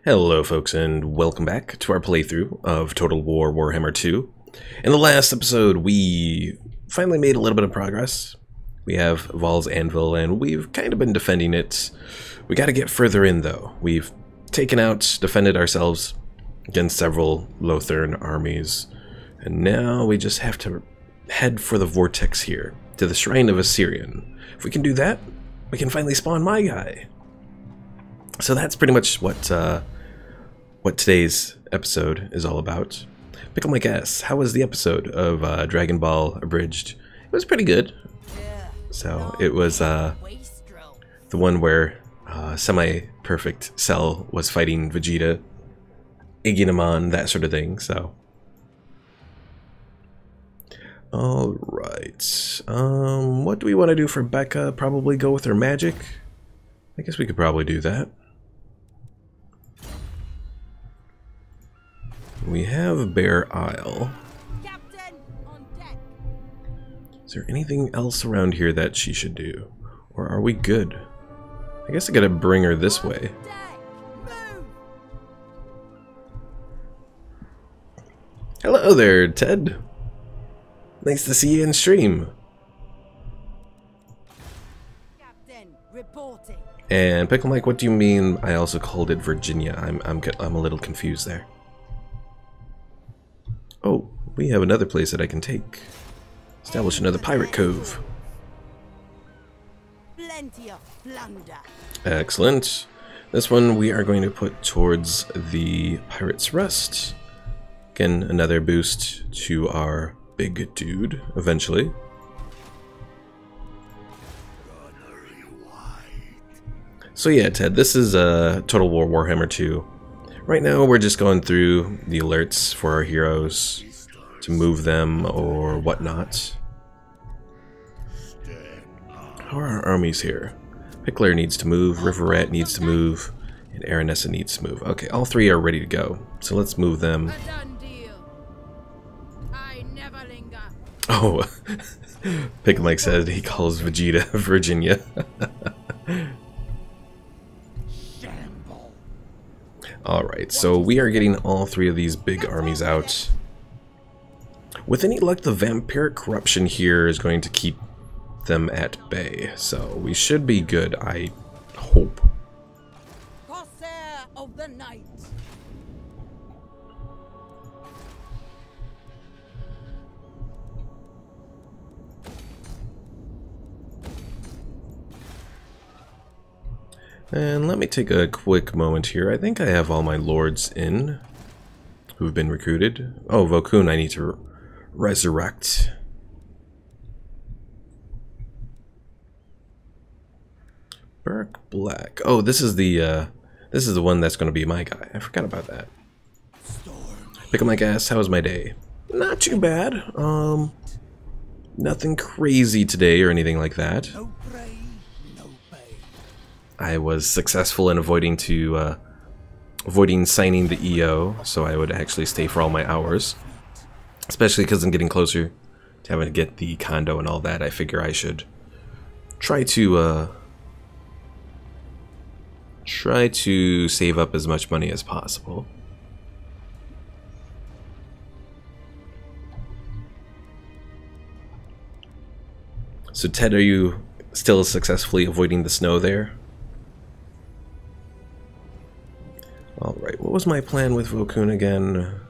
Hello folks, and welcome back to our playthrough of Total War Warhammer 2. In the last episode, we finally made a little bit of progress. We have Val's Anvil, and we've kind of been defending it. We gotta get further in, though. We've defended ourselves against several Ulthuan armies, and now we just have to head for the Vortex here, to the Shrine of Assyrian. If we can do that, we can finally spawn my guy. So that's pretty much what today's episode is all about. Pickle my guess. How was the episode of Dragon Ball Abridged? It was pretty good. So it was the one where semi-perfect Cell was fighting Vegeta, egging him on, that sort of thing. So, all right. What do we want to do for Becca? Probably go with her magic. I guess we could probably do that. We have Bear Isle. Captain, on deck. Is there anything else around here that she should do? Or are we good? I guess I gotta bring her this way. Hello there, Ted. Nice to see you in stream. Captain, reporting. And Pickle Mike, what do you mean I also called it Virginia? I'm a little confused there. Oh, we have another place that I can take. Establish another pirate cove. Plenty of plunder. Excellent. This one we are going to put towards the Pirate's Rest. Again, another boost to our big dude, eventually. So yeah, Ted, this is Total War Warhammer 2. Right now we're just going through the alerts for our heroes to move them or whatnot. How are our armies here? Pickler needs to move, River Rat needs to move, and Aranessa needs to move. Okay, all three are ready to go. So let's move them. A done deal. I never linger. Oh, Pickle Mike said he calls Vegeta Virginia. Alright, so we are getting all three of these big armies out. With any luck, the vampiric corruption here is going to keep them at bay, so we should be good, I hope. Corsair of the night. And let me take a quick moment here. I think I have all my lords in who've been recruited. Oh, Vokun I need to resurrect. Burke Black. Oh, this is the one that's going to be my guy. I forgot about that. Pick up my gas. How was my day? Not too bad. Nothing crazy today or anything like that. No pray, no pay. I was successful in avoiding signing the EO, so I would actually stay for all my hours. Especially because I'm getting closer to having to get the condo and all that. I figure I should try to save up as much money as possible. So Ted, are you still successfully avoiding the snow there? Alright, what was my plan with Vokun again?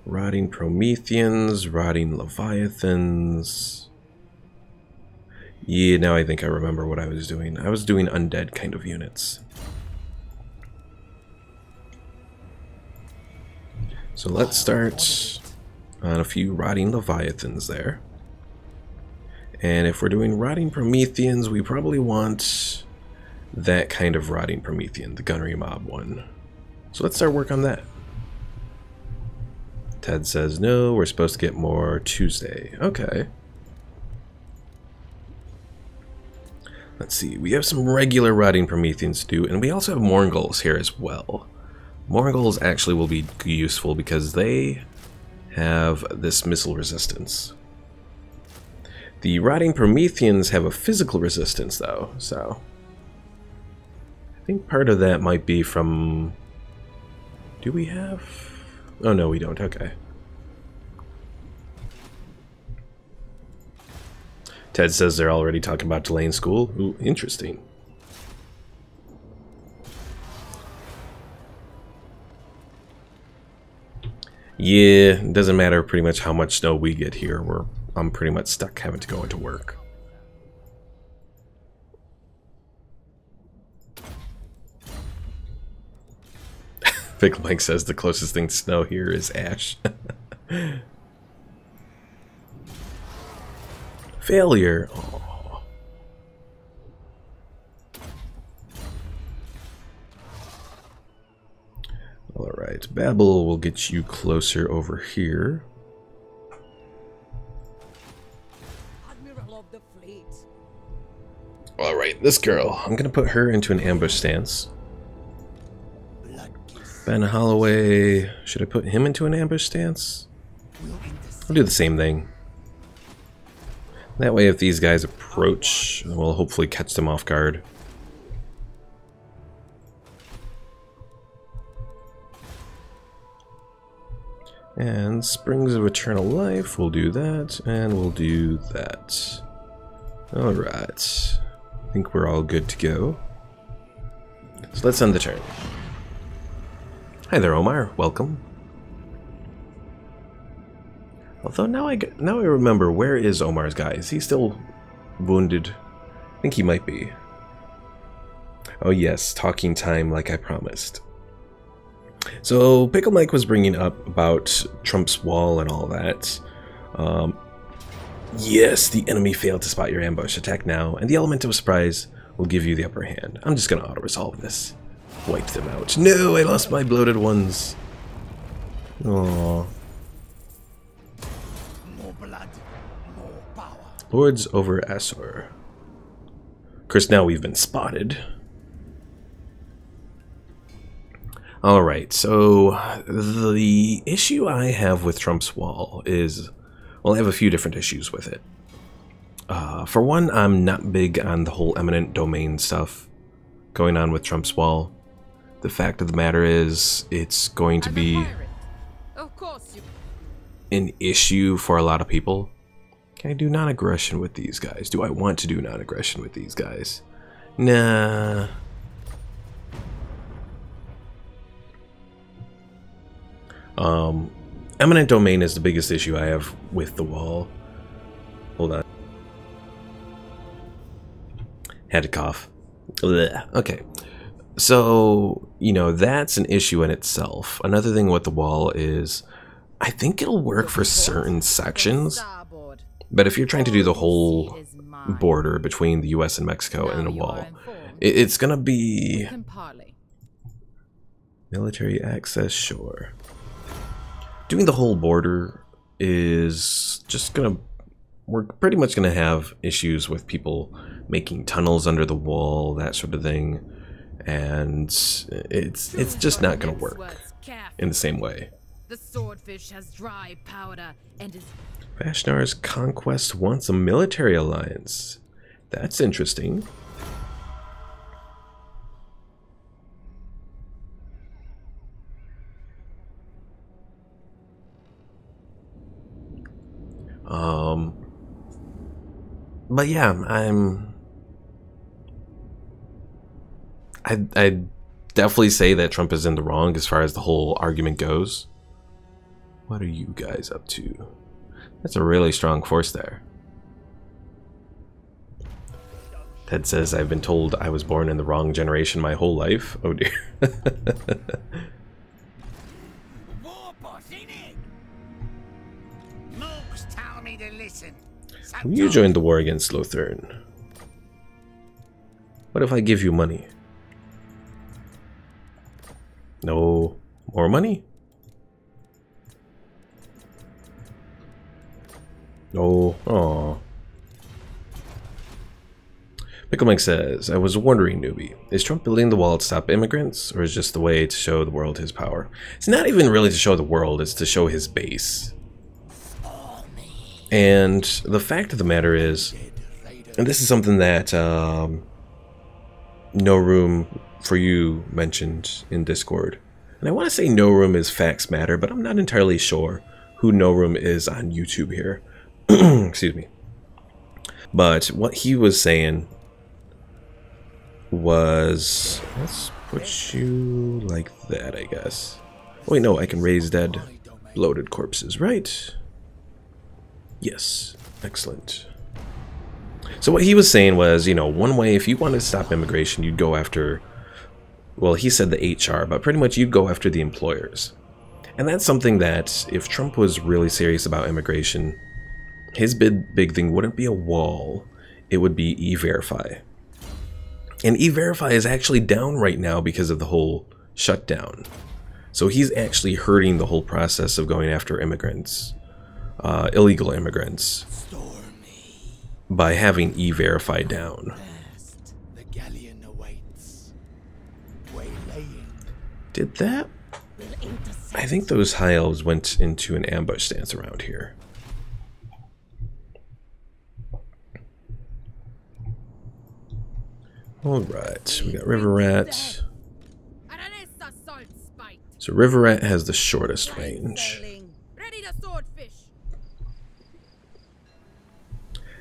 Rotting Prometheans, Rotting Leviathans. Yeah, now I think I remember what I was doing. I was doing undead kind of units. So let's start on a few Rotting Leviathans there. And if we're doing Rotting Prometheans, we probably want that kind of Rotting Promethean, the Gunnery Mob one. So let's start work on that. Ted says no, we're supposed to get more Tuesday. Okay. Let's see, we have some regular Rotting Prometheans to do, and we also have Morghuls here as well. Morghuls actually will be useful because they have this missile resistance. The Rotting Prometheans have a physical resistance though, so think part of that might be from... Do we have... Oh, no, we don't. Okay. Ted says they're already talking about delaying school. Ooh, interesting. Yeah, it doesn't matter pretty much how much snow we get here. I'm pretty much stuck having to go into work. Big Mike says the closest thing to snow here is ash. Failure. Oh. Alright, Babel will get you closer over here. Alright, this girl. I'm gonna put her into an ambush stance. Ben Holloway, should I put him into an ambush stance? I'll do the same thing. That way if these guys approach, we'll hopefully catch them off guard. And Springs of Eternal Life, we'll do that, and we'll do that. Alright. I think we're all good to go. So let's end the turn. Hi there, Omar. Welcome. Although now I remember, where is Omar's guy? Is he still wounded? I think he might be. Oh yes, talking time like I promised. So Pickle Mike was bringing up about Trump's wall and all that. Yes, the enemy failed to spot your ambush. Attack now, and the element of surprise will give you the upper hand. I'm just gonna auto-resolve this. Wipe them out. No, I lost my bloated ones. Aww. More blood, more power. Lords over Asor. Of course, now we've been spotted. Alright, so the issue I have with Trump's wall is, well, I have a few different issues with it. For one, I'm not big on the whole eminent domain stuff going on with Trump's wall. The fact of the matter is, it's going to be an issue for a lot of people. Can I do non-aggression with these guys? Do I want to do non-aggression with these guys? Nah. Eminent domain is the biggest issue I have with the wall. Hold on. Had to cough. Blech. Okay. So, you know, that's an issue in itself. Another thing with the wall is, I think it'll work for certain sections, but if you're trying to do the whole border between the US and Mexico and a wall, it's gonna be military access, sure. Doing the whole border is just gonna, we're pretty much gonna have issues with people making tunnels under the wall, that sort of thing. And it's just not going to work in the same way. The swordfish has dry powder and is... Vashnar's conquest wants a military alliance. That's interesting. But yeah, I'd definitely say that Trump is in the wrong as far as the whole argument goes. What are you guys up to? That's a really strong force there. Ted says, I've been told I was born in the wrong generation my whole life. Oh dear. You joined the war against Ulthuan. What if I give you money? No more money? No. Aww. Pickle Mike says, I was wondering, newbie, is Trump building the wall to stop immigrants, or is just the way to show the world his power? It's not even really to show the world, it's to show his base. And the fact of the matter is, and this is something that No Room for you mentioned in Discord. And I want to say No Room is Facts Matter, but I'm not entirely sure who No Room is on YouTube here. Excuse me. But what he was saying was, let's put you like that, I guess. Oh, wait, no, I can raise dead, bloated corpses, right? Yes, excellent. So what he was saying was, you know, one way, if you wanted to stop immigration, you'd go after, well, he said the HR, but pretty much you'd go after the employers. And that's something that, if Trump was really serious about immigration, his big thing wouldn't be a wall, it would be E-Verify. And E-Verify is actually down right now because of the whole shutdown. So he's actually hurting the whole process of going after immigrants, illegal immigrants, by having E-Verify down. The galleon awaits. Waylaying. Did that? I think those High Elves went into an ambush stance around here. Alright, we got River Rat. Aranessa salt spite. So River Rat has the shortest range. Ready the swordfish.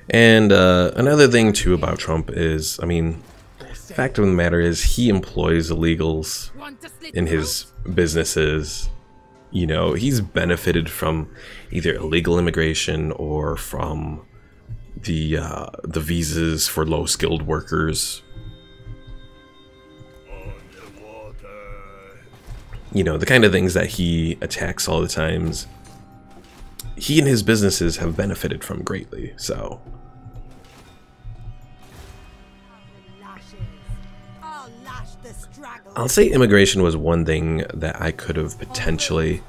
And another thing too about Trump is, I mean, fact of the matter is he employs illegals Want to slit in his businesses. You know, he's benefited from either illegal immigration or from the visas for low-skilled workers. You know, the kind of things that he attacks all the times, he and his businesses have benefited from greatly, so. I'll say immigration was one thing that I could have potentially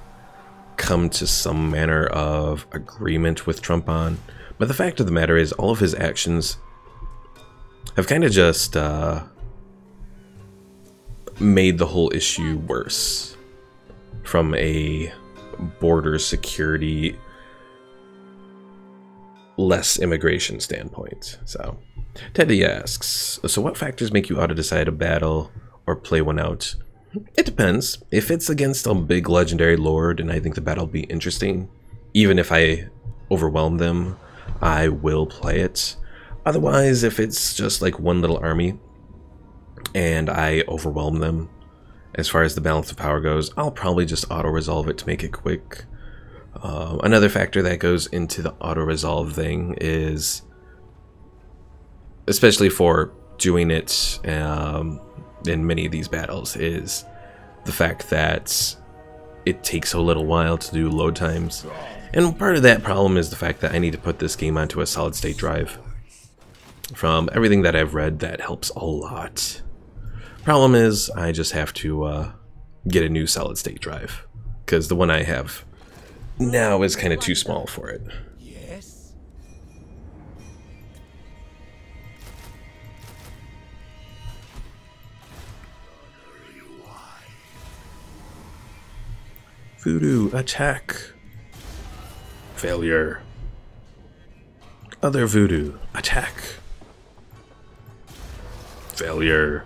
come to some manner of agreement with Trump on, but the fact of the matter is all of his actions have kind of just made the whole issue worse from a border security, less immigration standpoint. So Teddy asks, so what factors make you auto decide a battle or play one out? It depends. If it's against a big legendary lord and I think the battle will be interesting, even if I overwhelm them, I will play it. Otherwise, if it's just like one little army and I overwhelm them, as far as the balance of power goes, I'll probably just auto-resolve it to make it quick. Another factor that goes into the auto-resolve thing is, especially for doing it in many of these battles, is the fact that it takes a little while to do load times. And part of that problem is the fact that I need to put this game onto a solid-state drive. From everything that I've read, that helps a lot. Problem is, I just have to get a new solid-state drive, because the one I have now is kind of too small for it. Yes. Voodoo, attack. Failure. Other voodoo, attack. Failure.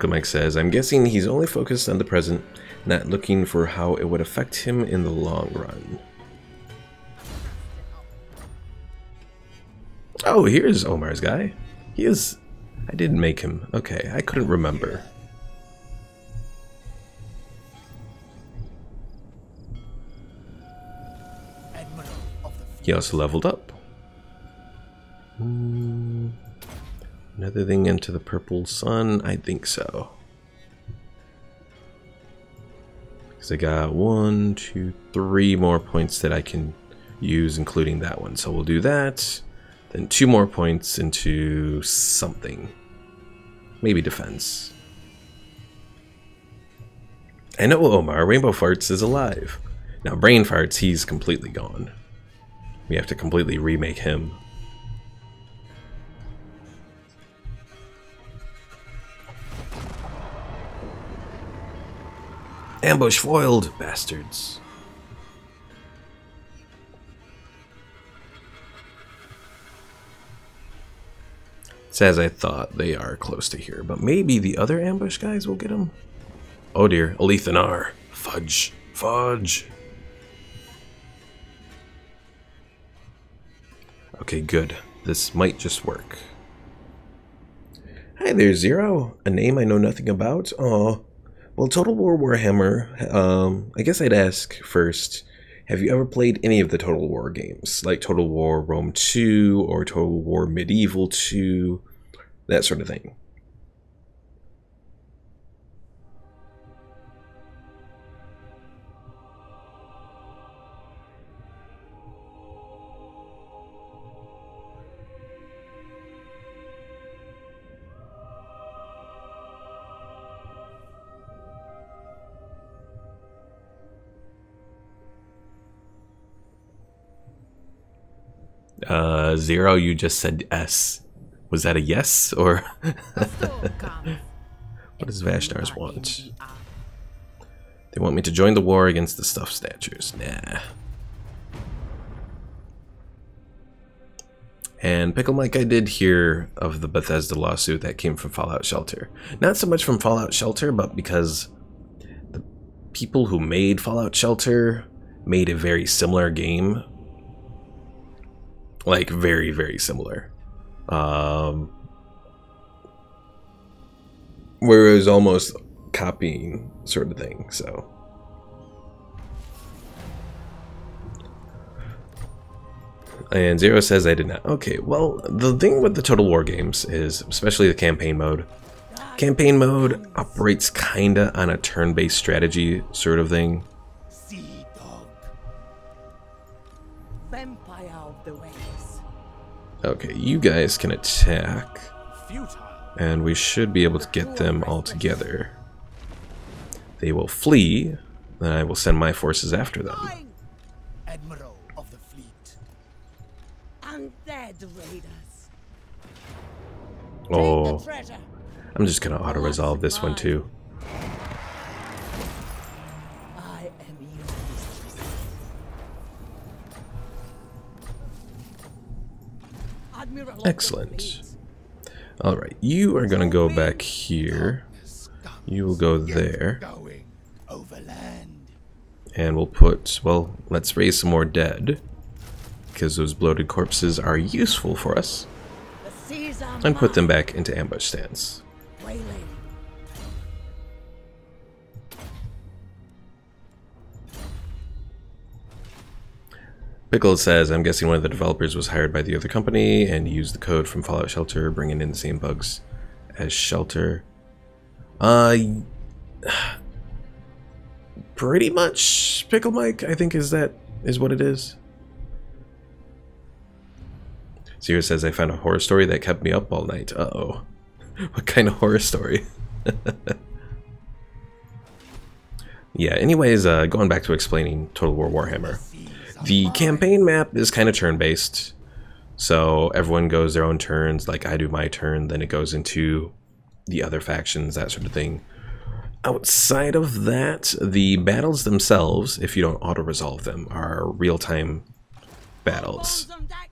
Mike says, I'm guessing he's only focused on the present, not looking for how it would affect him in the long run. Oh, here's Omar's guy. He is... I didn't make him. Okay, I couldn't remember. He also leveled up. Another thing into the purple sun? I think so. Because I got 1, 2, 3 more points that I can use, including that one. So we'll do that. Then 2 more points into something. Maybe defense. I know Omar, Rainbow Farts is alive. Now Brain Farts, he's completely gone. We have to completely remake him. Ambush foiled, bastards. It's as I thought, they are close to here, but maybe the other ambush guys will get them. Oh dear, Ulthuan. Fudge. Fudge. Okay, good. This might just work. Hi there, Zero. A name I know nothing about. Aw. Well, Total War Warhammer, I guess I'd ask first, have you ever played any of the Total War games? Like Total War Rome 2 or Total War Medieval 2? That sort of thing. Zero, you just said S. Was that a yes, or... What does Vashnars want? They want me to join the war against the stuffed statues. Nah. And Pickle Mike, I did hear of the Bethesda lawsuit that came from Fallout Shelter. Not so much from Fallout Shelter, but because the people who made Fallout Shelter made a very similar game. Like, very, very similar. Where it was almost copying sort of thing, so. And Zero says I did not. Okay, well, the thing with the Total War games is, especially the campaign mode operates kinda on a turn-based strategy sort of thing. Sea dog. Vampire of the waves. Okay, you guys can attack, Futile. and we should be able to get them all together. They will flee, then I will send my forces after them. Admiral of the fleet. Undead raiders. Oh, Take the treasure. I'm just gonna auto-resolve this one too. I am your mistress. Admiral of the Excellent. fleet. Alright, you are gonna go back here. You will go there. Going overland. And we'll put, well, let's raise some more dead. Because those bloated corpses are useful for us. The seas are And put them mine. back into ambush stance. Waylaid. Pickle says, I'm guessing one of the developers was hired by the other company and used the code from Fallout Shelter, bringing in the same bugs as Shelter. Pretty much, Pickle Mike, I think is what it is. Zero says, I found a horror story that kept me up all night. Uh-oh. What kind of horror story? Yeah, anyways, going back to explaining Total War Warhammer. The campaign map is kind of turn-based, so everyone goes their own turns, like I do my turn, then it goes into the other factions, that sort of thing. Outside of that, the battles themselves, if you don't auto-resolve them, are real-time battles Bombs on deck.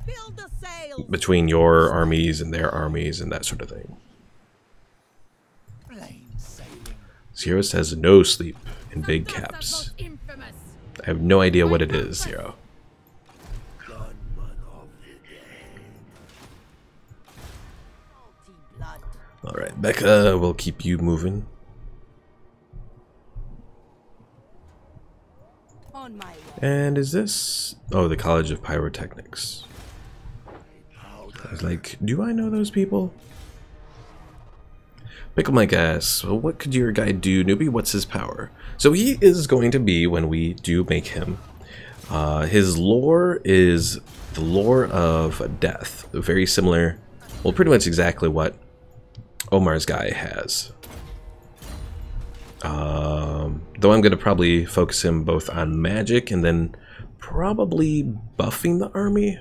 Build the sails. between your armies and their armies and that sort of thing. Plain sailing. Zero says no sleep in big Sartosa's caps. most infamous. I have no idea what it is, Zero. Gunman of the day. Salty blood. Alright, Becca, we'll keep you moving. On my way. And is this... Oh, the College of Pyrotechnics. I was like, do I know those people? Pickle Mike asks, well, what could your guy do, newbie? What's his power? So he is going to be, when we do make him, his lore is the lore of death. Very similar, well, pretty much exactly what Omar's guy has. Though I'm going to probably focus him both on magic and then probably buffing the army.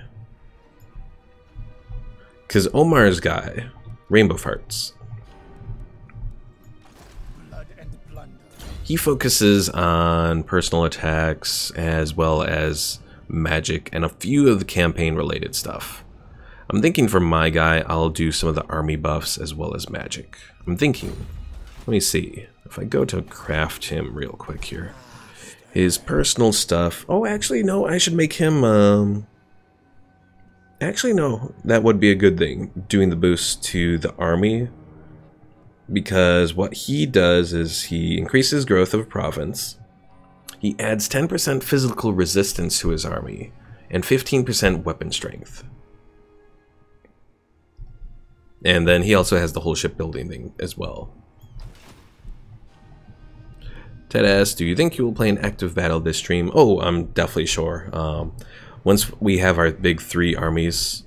Because Omar's guy, Rainbow Farts, Blood and he focuses on personal attacks as well as magic and a few of the campaign related stuff. I'm thinking for my guy, I'll do some of the army buffs as well as magic. I'm thinking, let me see, if I go to craft him real quick here. His personal stuff, oh actually no, I should make him, actually no, that would be a good thing, doing the boost to the army. Because what he does is he increases growth of province, he adds 10% physical resistance to his army, and 15% weapon strength. And then he also has the whole shipbuilding thing as well. Ted asks, do you think you will play an active battle this stream? Oh, I'm definitely sure. Once we have our big 3 armies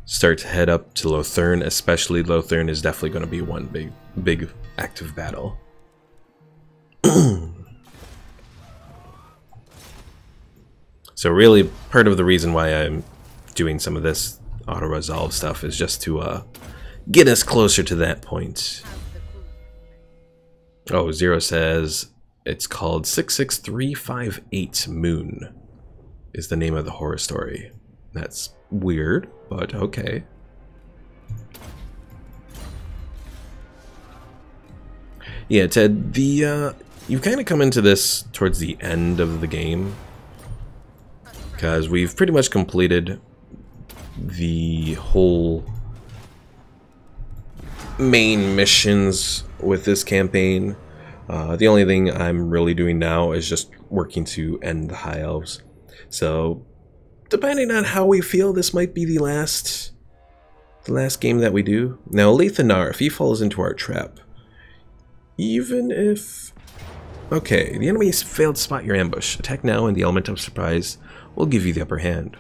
start to head up to Ulthuan, especially Ulthuan is definitely going to be one big active battle. So really, part of the reason why I'm doing some of this auto-resolve stuff is just to get us closer to that point. Oh, Zero says it's called 66358 Moon is the name of the horror story. That's weird, but okay. Yeah, Ted, you've kind of come into this towards the end of the game, because we've pretty much completed the whole main missions with this campaign. The only thing I'm really doing now is just working to end the High Elves. So, depending on how we feel, this might be the last game that we do. Now, Ulthuan, if he falls into our trap, even if... Okay, the enemy failed to spot your ambush. Attack now and the element of surprise will give you the upper hand.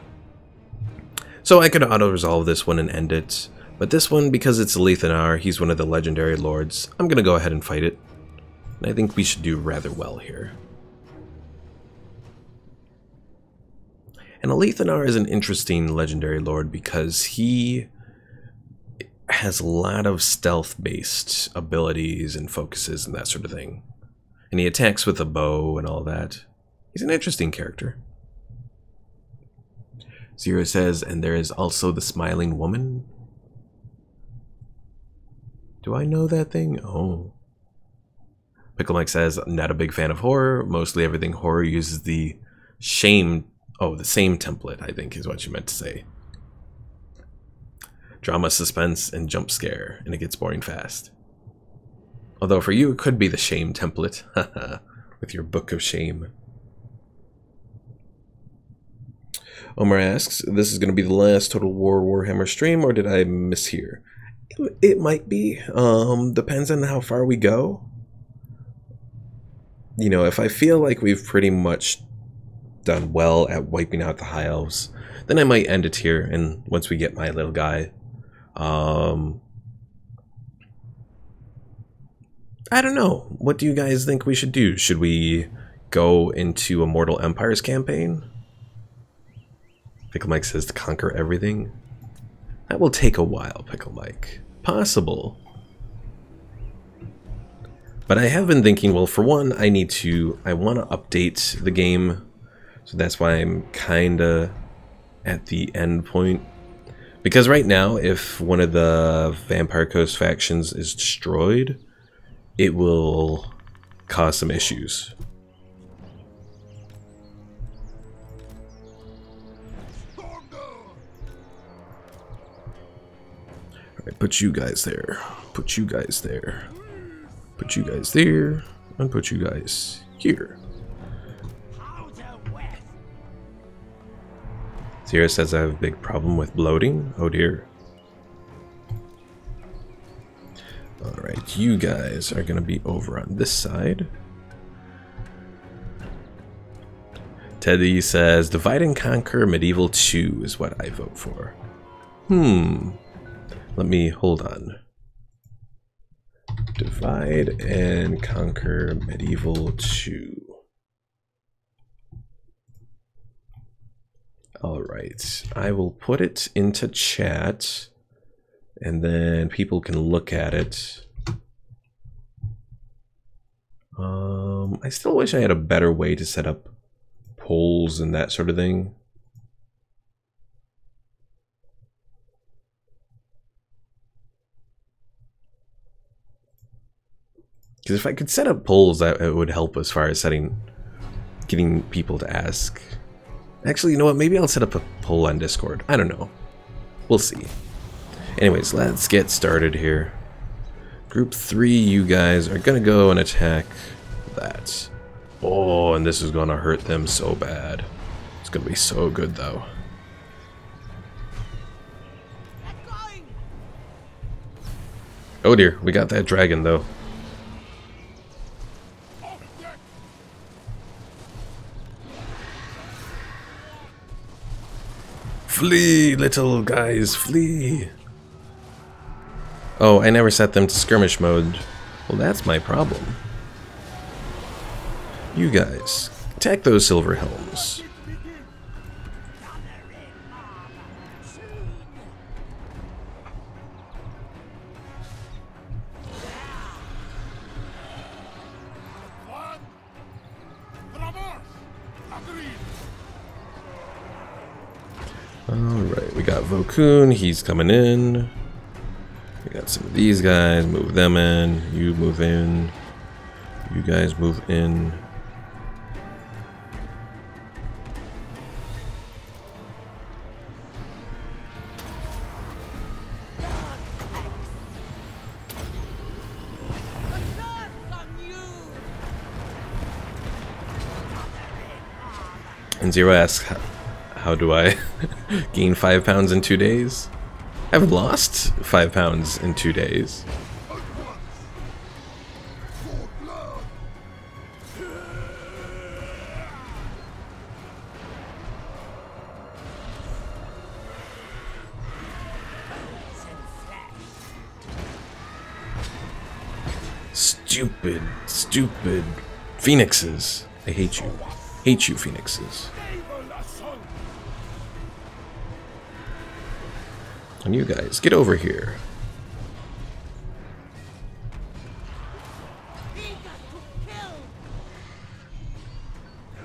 So I could auto-resolve this one and end it, but this one, because it's Ulthuan, he's one of the legendary lords, I'm gonna go ahead and fight it. And I think we should do rather well here. And Ulthuan is an interesting legendary lord because he has a lot of stealth-based abilities and focuses and that sort of thing. And he attacks with a bow and all that. He's an interesting character. Zero says, and there is also the smiling woman. Do I know that thing? Oh. Pickle Mike says, not a big fan of horror. Mostly everything horror uses the shame... Oh, the same template, I think is what you meant to say. Drama, suspense, and jump scare, and it gets boring fast. Although for you, it could be the shame template. With your book of shame. Omar asks, this is going to be the last Total War Warhammer stream, or did I mishear? It might be. Depends on how far we go. You know, if I feel like we've pretty much done well at wiping out the High Elves, then I might end it here, and once we get my little guy. I don't know. What do you guys think we should do? Should we go into a Mortal Empires campaign? Pickle Mike says to conquer everything. That will take a while, Pickle Mike. Possible. But I have been thinking, well, for one, I want to update the game. So that's why I'm kinda at the end point. Because right now, if one of the Vampire Coast factions is destroyed, it will cause some issues. Alright, put you guys there. Put you guys there. Put you guys there. And put you guys here. Sierra says I have a big problem with bloating. Oh dear. Alright, you guys are going to be over on this side. Teddy says Divide and Conquer Medieval 2 is what I vote for. Let me hold on. Divide and Conquer Medieval 2. Alright, I will put it into chat, and then people can look at it. I still wish I had a better way to set up poles and that sort of thing. Because if I could set up polls, that it would help as far as getting people to ask. Actually, you know what? Maybe I'll set up a poll on Discord. I don't know. We'll see. Anyways, let's get started here. Group 3, you guys are gonna go and attack that. Oh, and this is gonna hurt them so bad. It's gonna be so good though. Oh dear, we got that dragon though. Flee, little guys, flee. Oh, I never set them to skirmish mode. Well, that's my problem. You guys, attack those silver helms. Alright, we got Vokun, he's coming in. We got some of these guys, move them in. You move in. You guys move in. And Zero asks, how do I gain 5 pounds in 2 days? I've lost 5 pounds in 2 days. Stupid, stupid phoenixes. I hate you. Hate you, phoenixes. And you guys, get over here.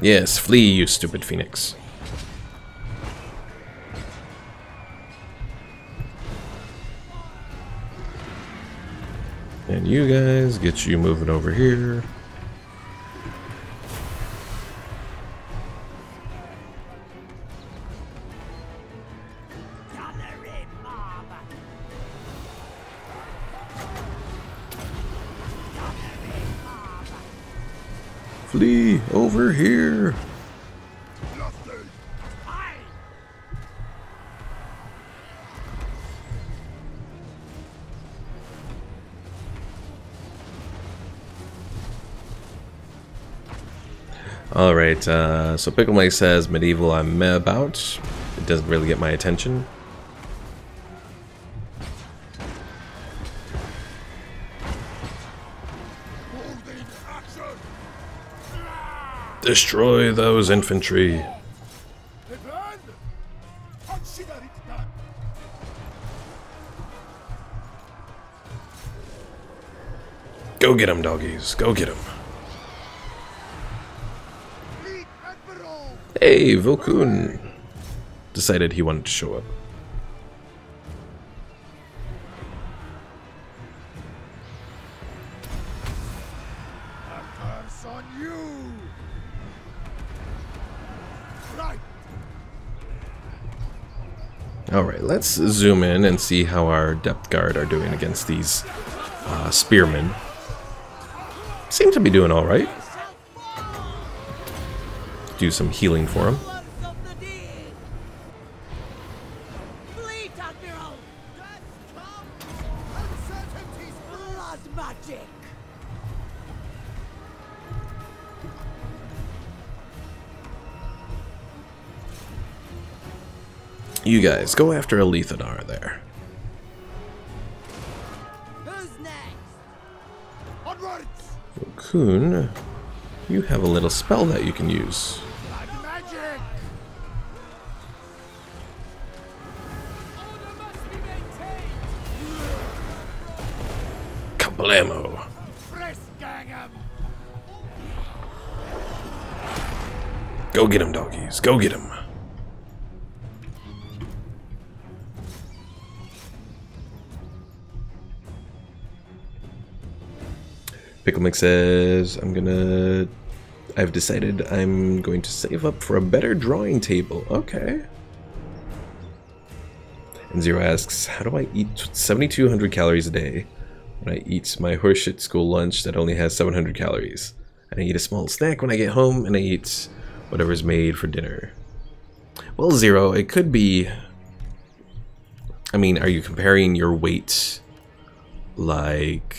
Yes, flee, you stupid phoenix. And you guys, get you moving over here. Flee over here. Alright, so Pickle Mike says medieval I'm meh about. It doesn't really get my attention. Destroy those infantry. Go get him, doggies. Go get him. Hey, Vokun decided he wanted to show up. Alright, let's zoom in and see how our depth guard are doing against these spearmen. Seem to be doing alright. Do some healing for him. You guys, go after Ulthuan there. Who's next? Onwards! Vokun, you have a little spell that you can use. Magic! Kablamo! Press gang 'em! Go get him, doggies. Go get him. Pickle Mix says, I've decided I'm going to save up for a better drawing table. Okay. And Zero asks, how do I eat 7,200 calories a day when I eat my horseshit school lunch that only has 700 calories? And I eat a small snack when I get home, and I eat whatever's made for dinner. Well, Zero, it could be... I mean, are you comparing your weight like...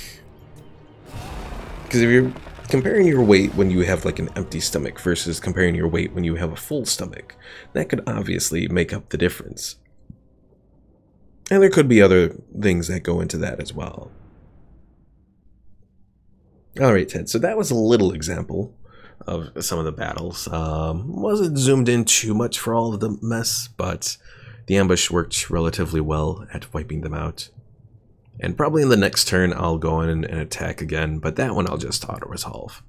Because if you're comparing your weight when you have like an empty stomach versus comparing your weight when you have a full stomach, that could obviously make up the difference. And there could be other things that go into that as well. Alright, Ted, so that was a little example of some of the battles. Wasn't zoomed in too much for all of the mess, but the ambush worked relatively well at wiping them out. And probably in the next turn I'll go in and attack again, but that one I'll just auto-resolve,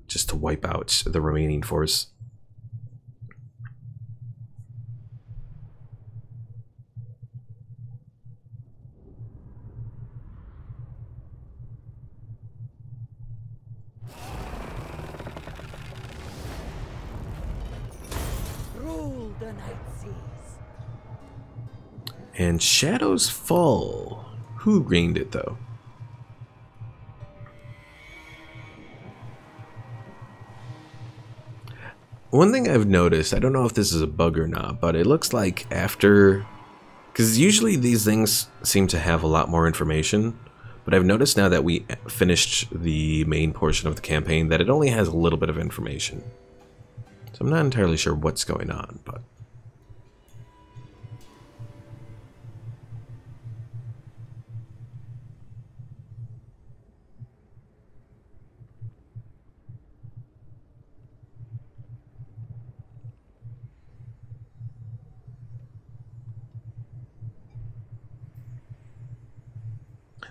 just to wipe out the remaining force. Rule the night seas. And Shadows Fall. Who gained it, though? One thing I've noticed, I don't know if this is a bug or not, but it looks like after... Because usually these things seem to have a lot more information, but I've noticed now that we finished the main portion of the campaign that it only has a little bit of information. So I'm not entirely sure what's going on, but...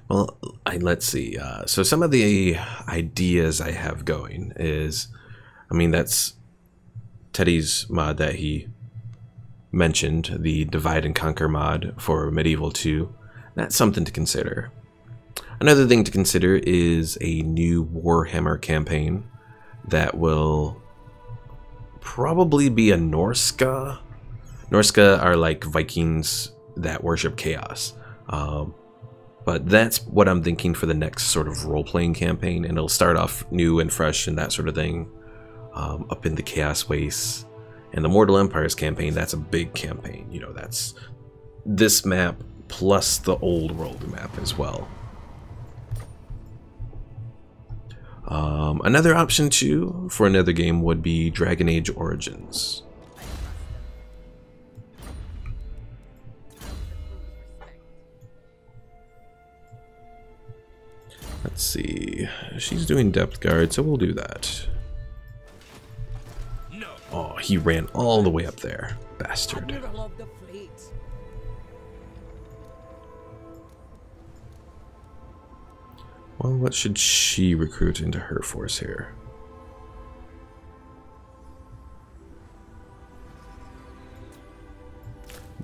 Well, let's see. So some of the ideas I have going is, I mean, that's Teddy's mod that he mentioned, the Divide and Conquer mod for Medieval 2. That's something to consider. Another thing to consider is a new Warhammer campaign that will probably be a Norska. Norska are like Vikings that worship chaos. But that's what I'm thinking for the next sort of role-playing campaign, and it'll start off new and fresh and that sort of thing, up in the Chaos Wastes. And the Mortal Empires campaign, that's a big campaign. You know, that's this map plus the old world map as well. Another option too for another game would be Dragon Age Origins. Let's see, she's doing depth guard, so we'll do that. No. Oh, he ran all the way up there, bastard. Admiral of the fleet. Well, what should she recruit into her force here?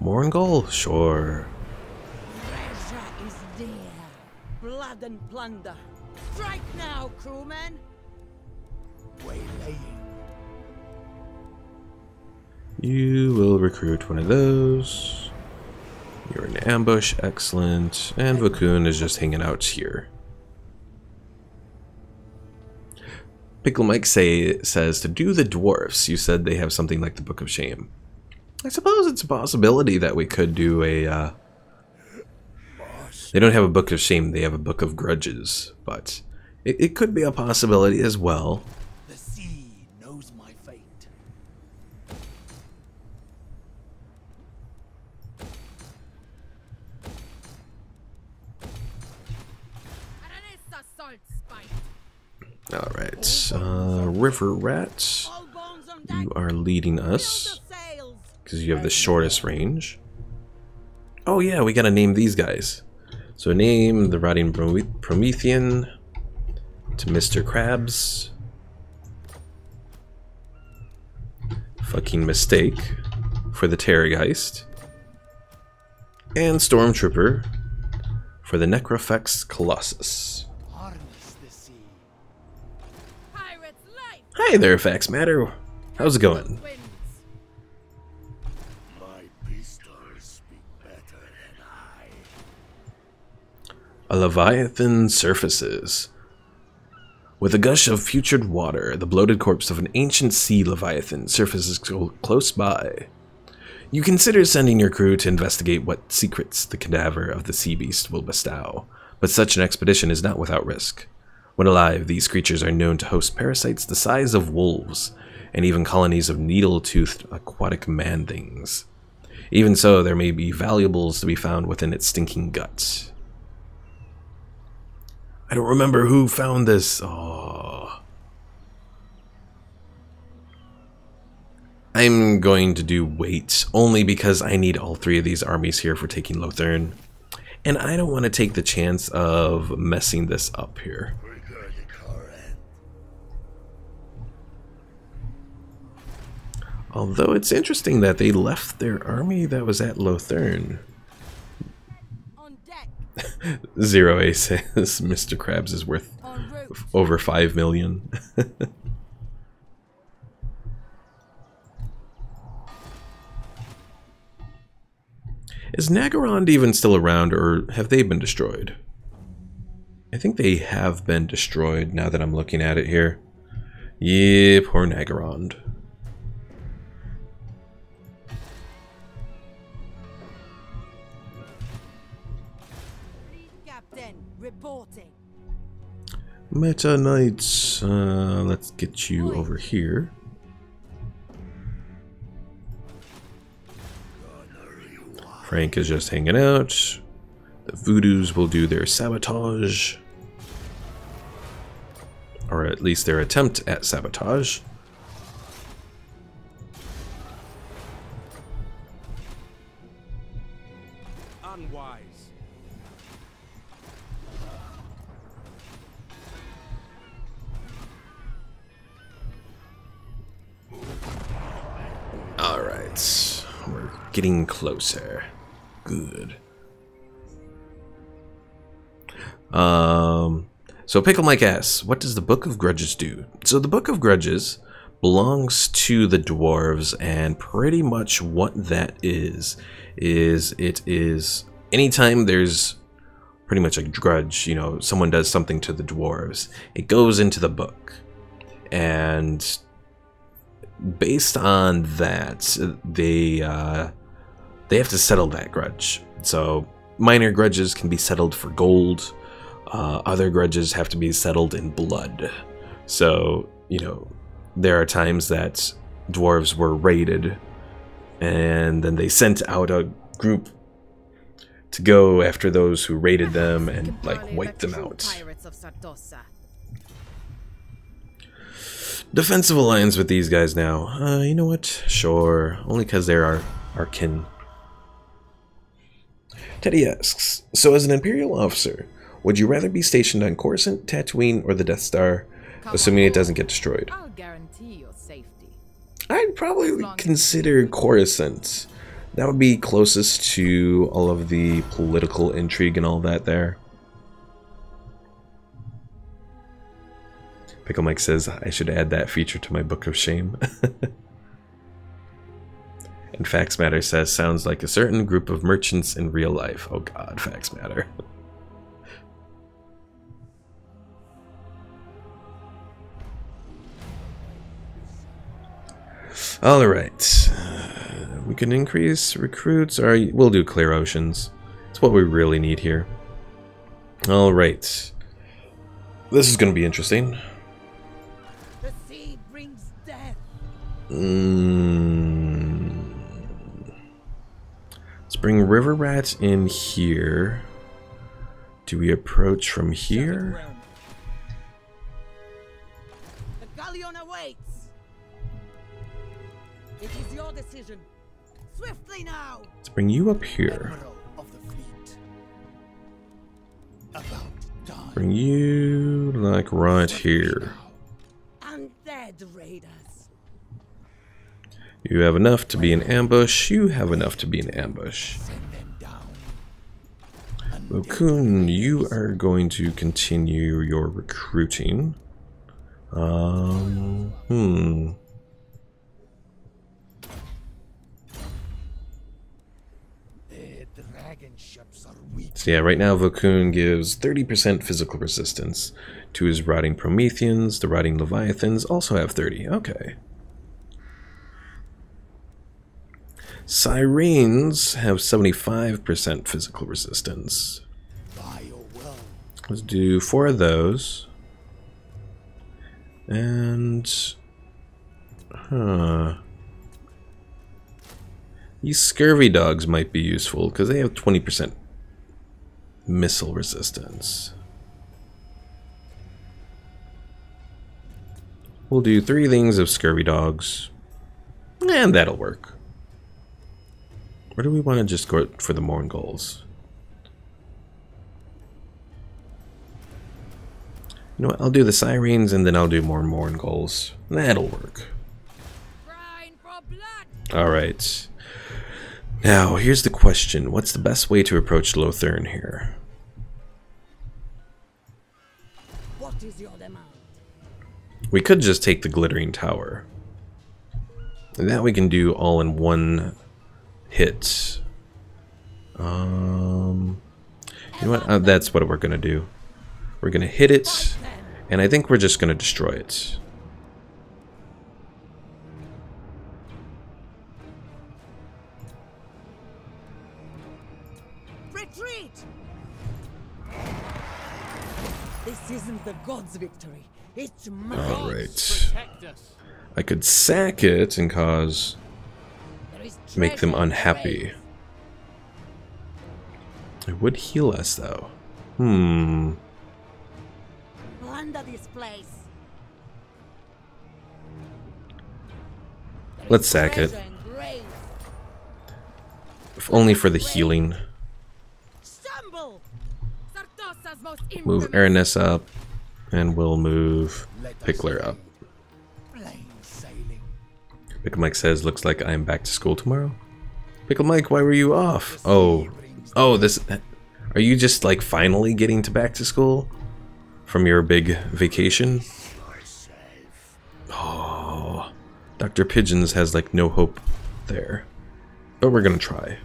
Morngol? Sure. Treasure is there. Blood and plunder. Strike now, crewmen. Waylaying. You will recruit one of those. You're in ambush, excellent. And Vakun is just hanging out here. Pickle Mike says to do the dwarfs. You said they have something like the Book of Shame. I suppose it's a possibility that we could do a... They don't have a Book of Shame, they have a Book of Grudges. But it could be a possibility as well. The sea knows my fate. Aranessa salt spite. Alright, River Rat, All bones on deck. you are leading us, Fill the sails. because you have the shortest range. Oh yeah, we gotta name these guys. So name the Rotting Promethean to Mr. Krabs. fucking mistake for the Terrorgeist. And Stormtrooper for the Necrofex Colossus. Harness the sea. Pirate's life. Hi there, Fax Matter. How's it going? Wins. My pistols speak better than I. A Leviathan surfaces. With a gush of putrid water, the bloated corpse of an ancient sea Leviathan surfaces close by. You consider sending your crew to investigate what secrets the cadaver of the sea beast will bestow, but such an expedition is not without risk. When alive, these creatures are known to host parasites the size of wolves, and even colonies of needle-toothed aquatic man-things. Even so, there may be valuables to be found within its stinking guts. I don't remember who found this. Oh. I'm going to do weight only because I need all three of these armies here for taking Ulthuan. And I don't want to take the chance of messing this up here. Although it's interesting that they left their army that was at Ulthuan. On deck. Zero A says Mr. Krabs is worth En route. over 5 million. Is Nagarond even still around, or have they been destroyed? I think they have been destroyed now that I'm looking at it here. Yeah, poor Nagarond. Captain, reporting. Meta Knights, let's get you over here. Frank is just hanging out. The Voodoos will do their sabotage. Or at least their attempt at sabotage. Unwise. Alright, we're getting closer. Good. So Pickle Mike asks, what does the Book of Grudges do? So the Book of Grudges belongs to the dwarves, and pretty much what that is it is anytime there's pretty much a grudge, you know, someone does something to the dwarves, it goes into the book. And based on that, they have to settle that grudge. So minor grudges can be settled for gold. Other grudges have to be settled in blood. So, you know, there are times that dwarves were raided, and then they sent out a group to go after those who raided them and, like, wipe them out. Pirates of Sartosa. Defensive alliance with these guys now. You know what? Sure. Only because they're our kin. Teddy asks, so as an Imperial officer, would you rather be stationed on Coruscant, Tatooine, or the Death Star, assuming it doesn't get destroyed? I'll guarantee your safety. I'd probably consider Coruscant. That would be closest to all of the political intrigue and all that there. Pickle Mike says I should add that feature to my Book of Shame. And Fax Matter says, sounds like a certain group of merchants in real life. Oh god, Fax Matter. Alright. We can increase recruits, or we'll do Clear Oceans. It's what we really need here. Alright. This is going to be interesting. The sea brings death. Let's bring River Rat in here. Do we approach from here? The galleon awaits. It is your decision. Swiftly now. Let's bring you up here. Admiral of the fleet. About done. Bring you, like, right here. Undead raiders. You have enough to be in ambush. You have enough to be in ambush. Okun, you are going to continue your recruiting. So yeah, right now Vokun gives 30% physical resistance to his rotting Prometheans. The rotting Leviathans also have 30. Okay. Sirens have 75% physical resistance. Let's do 4 of those. And... These scurvy dogs might be useful, because they have 20% missile resistance. We'll do 3 things of scurvy dogs. And that'll work. Or do we want to just go for the Mongols? You know what, I'll do the Sirens and then I'll do more Mongols. That'll work. Alright. Now, here's the question. What's the best way to approach Ulthuan here? What is your demand? We could just take the Glittering Tower. And that we can do all in one hit. You know what? That's what we're gonna do. We're gonna hit it, and I think we're just gonna destroy it. Retreat! This isn't the gods' victory. It's mine. Alright. I could sack it and cause... make them unhappy. It would heal us, though. Plunder this place. Let's sack it. If only for the healing. Move Aranessa up, and we'll move Pickler up. Pickle Mike says, looks like I'm back to school tomorrow. Pickle Mike, why were you off? Oh, this... Are you just, like, finally getting to back to school? From your big vacation? Oh, Dr. Pigeons has, like, no hope there. But we're gonna try.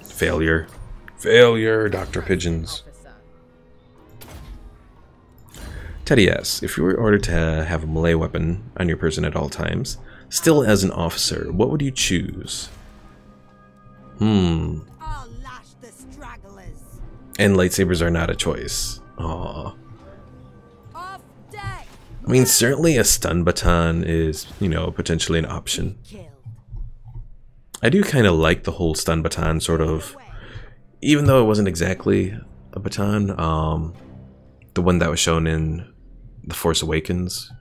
Failure. Failure, Dr. Pigeons. Teddy asks, if you were ordered to have a melee weapon on your person at all times, still as an officer, what would you choose? And lightsabers are not a choice. Aww. I mean, certainly a stun baton is, you know, potentially an option. I do kind of like the whole stun baton sort of, even though it wasn't exactly a baton, the one that was shown in The Force Awakens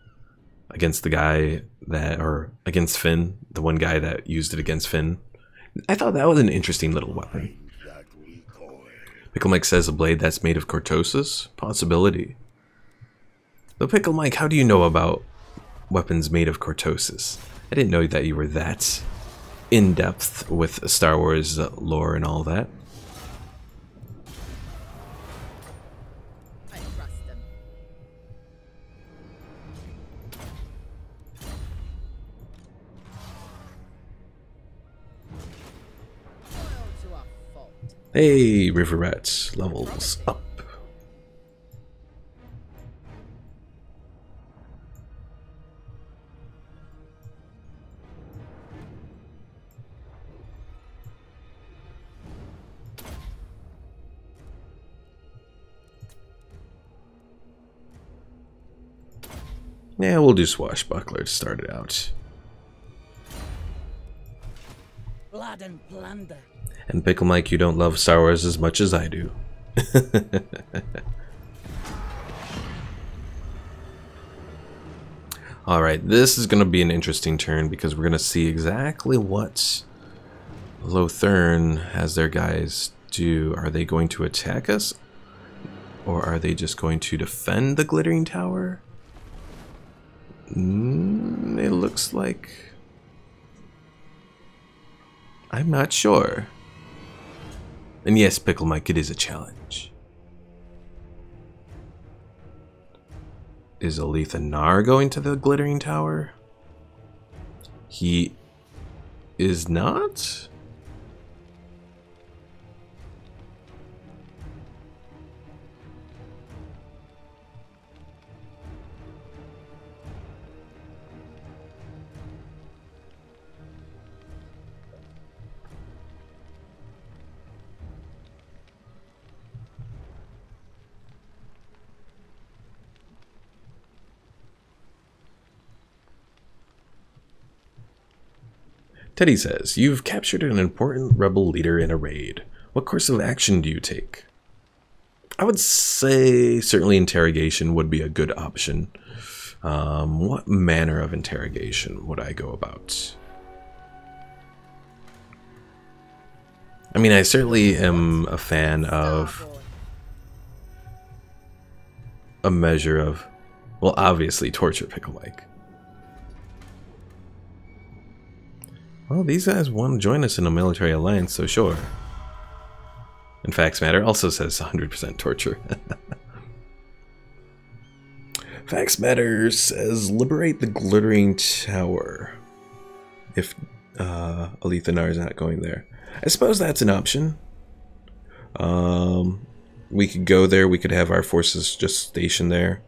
against the guy that, or against Finn, the one guy that used it against Finn. I thought that was an interesting little weapon. Pickle Mike says a blade that's made of cortosis? Possibility. But Pickle Mike, how do you know about weapons made of cortosis? I didn't know that you were that in-depth with Star Wars lore and all that. I trust them. Hey, Riverette, levels up. Yeah, we'll do Swashbuckler to start it out. Blood and plunder. And Pickle Mike, you don't love Star Wars as much as I do. Alright, this is going to be an interesting turn because we're going to see exactly what Ulthuan has their guys do. Are they going to attack us? Or are they just going to defend the Glittering Tower? it looks like... I'm not sure. And yes, Pickle Mike, it is a challenge. Is Ulthuan going to the Glittering Tower? He is not? Teddy says, you've captured an important rebel leader in a raid. What course of action do you take? I would say certainly interrogation would be a good option. What manner of interrogation would I go about? I mean, I certainly am a fan of a measure of, well, obviously torture, Pickle Mike. Well, these guys want to join us in a military alliance, so sure. And Facts Matter also says 100% torture. Facts Matter says liberate the Glittering Tower. If Ulthuan is not going there. I suppose that's an option. We could go there, we could have our forces just stationed there.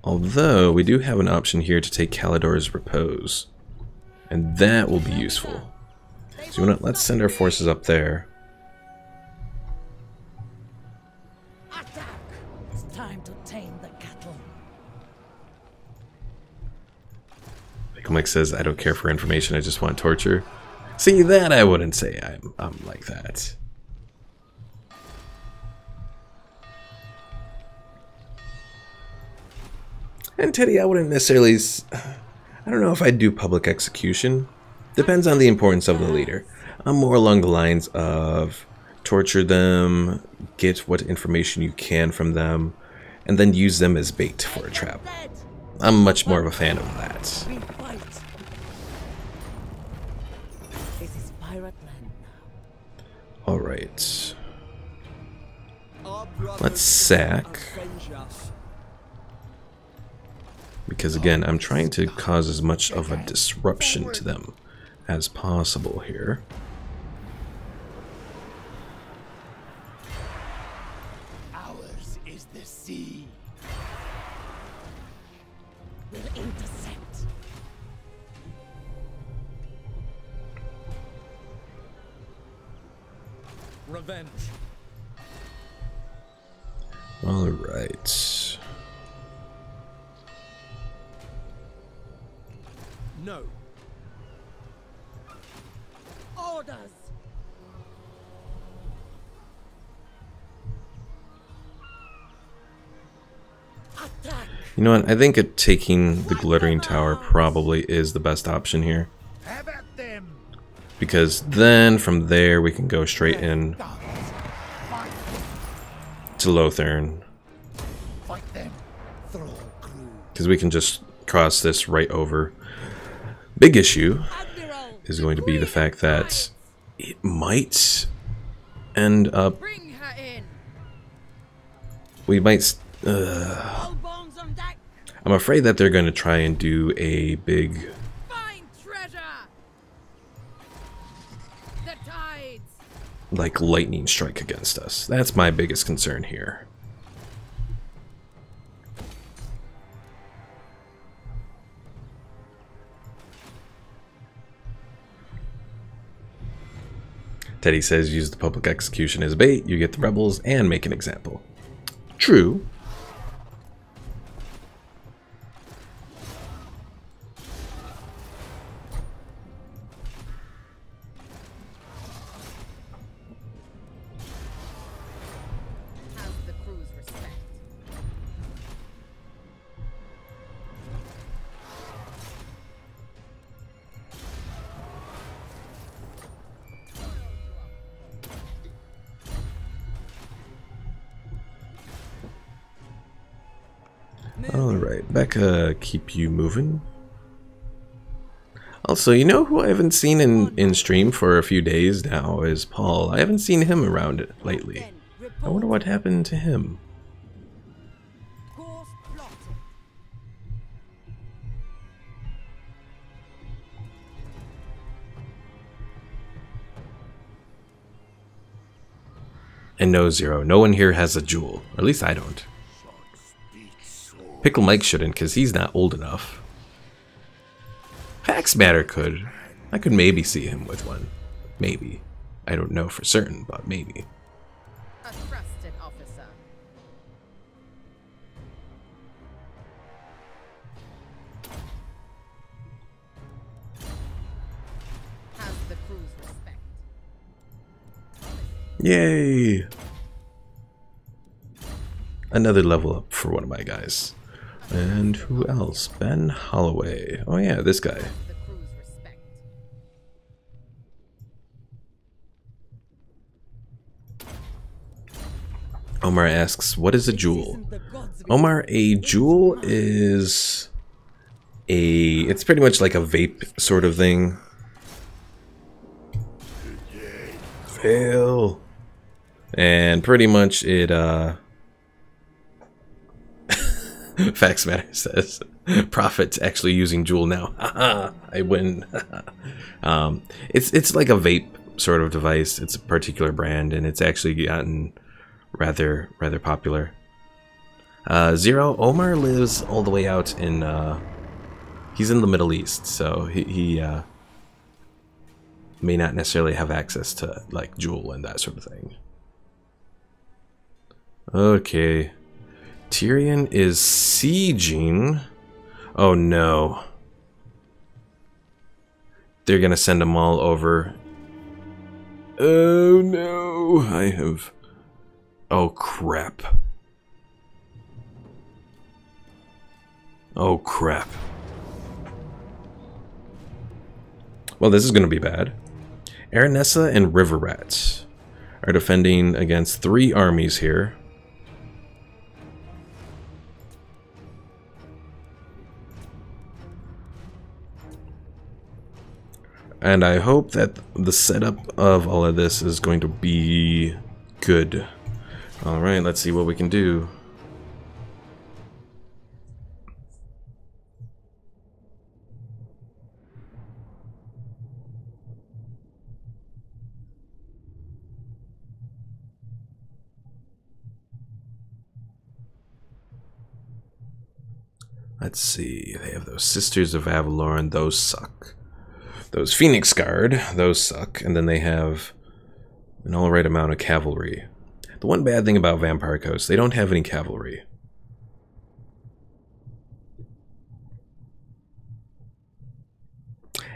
Although, we do have an option here to take Kalidor's Repose. And that will be useful. So you know what? Let's send our forces up there. Attack! It's time to tame the cattle. Pickle Mike says, I don't care for information, I just want torture. See, that I wouldn't say I'm like that. And Teddy, I wouldn't necessarily... I don't know if I'd do public execution. Depends on the importance of the leader. I'm more along the lines of torture them, get what information you can from them, and then use them as bait for a trap. I'm much more of a fan of that. This is pirate land now. Alright. Let's sack. Because again, I'm trying to cause as much of a disruption to them as possible here. Ours is the sea. We'll intercept. Revenge. Alright. No. Orders. Attack. You know what? I think taking the Glittering Tower probably is the best option here. Have at them. Because then from there we can go straight in to Ulthuan. Fight them. Throw crew. Because we can just cross this right over. Big issue is going to be the fact that it might end up... Bring her in. We might... All bones on deck. I'm afraid that they're going to try and do a big... Find treasure. The tides. like lightning strike against us. That's my biggest concern here. Teddy says use the public execution as bait, you get the rebels, and make an example. True. Has the crew's respect. Alright, Becca, keep you moving. Also, you know who I haven't seen in stream for a few days now is Paul. I haven't seen him around it lately. I wonder what happened to him. And no, Zero, no one here has a jewel. Or at least I don't. Pickle Mike shouldn't, because he's not old enough. Pax Matter could. I could maybe see him with one. Maybe. I don't know for certain, but maybe. A trusted officer. Has the crew's respect. Yay! Another level up for one of my guys. And who else? Ben Holloway. Oh yeah, this guy. The crew's respect. Omar asks, what is a jewel? Omar, a jewel is it's pretty much like a vape sort of thing. Fail. And pretty much it, Facts Matter says, Prophet's actually using Jewel now. Haha, I win. It's like a vape sort of device. It's a particular brand, and it's actually gotten rather popular. Zero, Omar lives all the way out in, he's in the Middle East, so he may not necessarily have access to, like, Jewel and that sort of thing. Okay. Tyrion is sieging. Oh no. They're gonna send them all over. Oh no. I have... Oh crap. Oh crap. Well, this is gonna be bad. Aranessa and River Rats are defending against 3 armies here. And I hope that the setup of all of this is going to be good. Alright, let's see what we can do. Let's see, they have those Sisters of Avalorn, those suck. Those Phoenix Guard, those suck, and then they have an alright amount of cavalry. The one bad thing about Vampire Coast, they don't have any cavalry.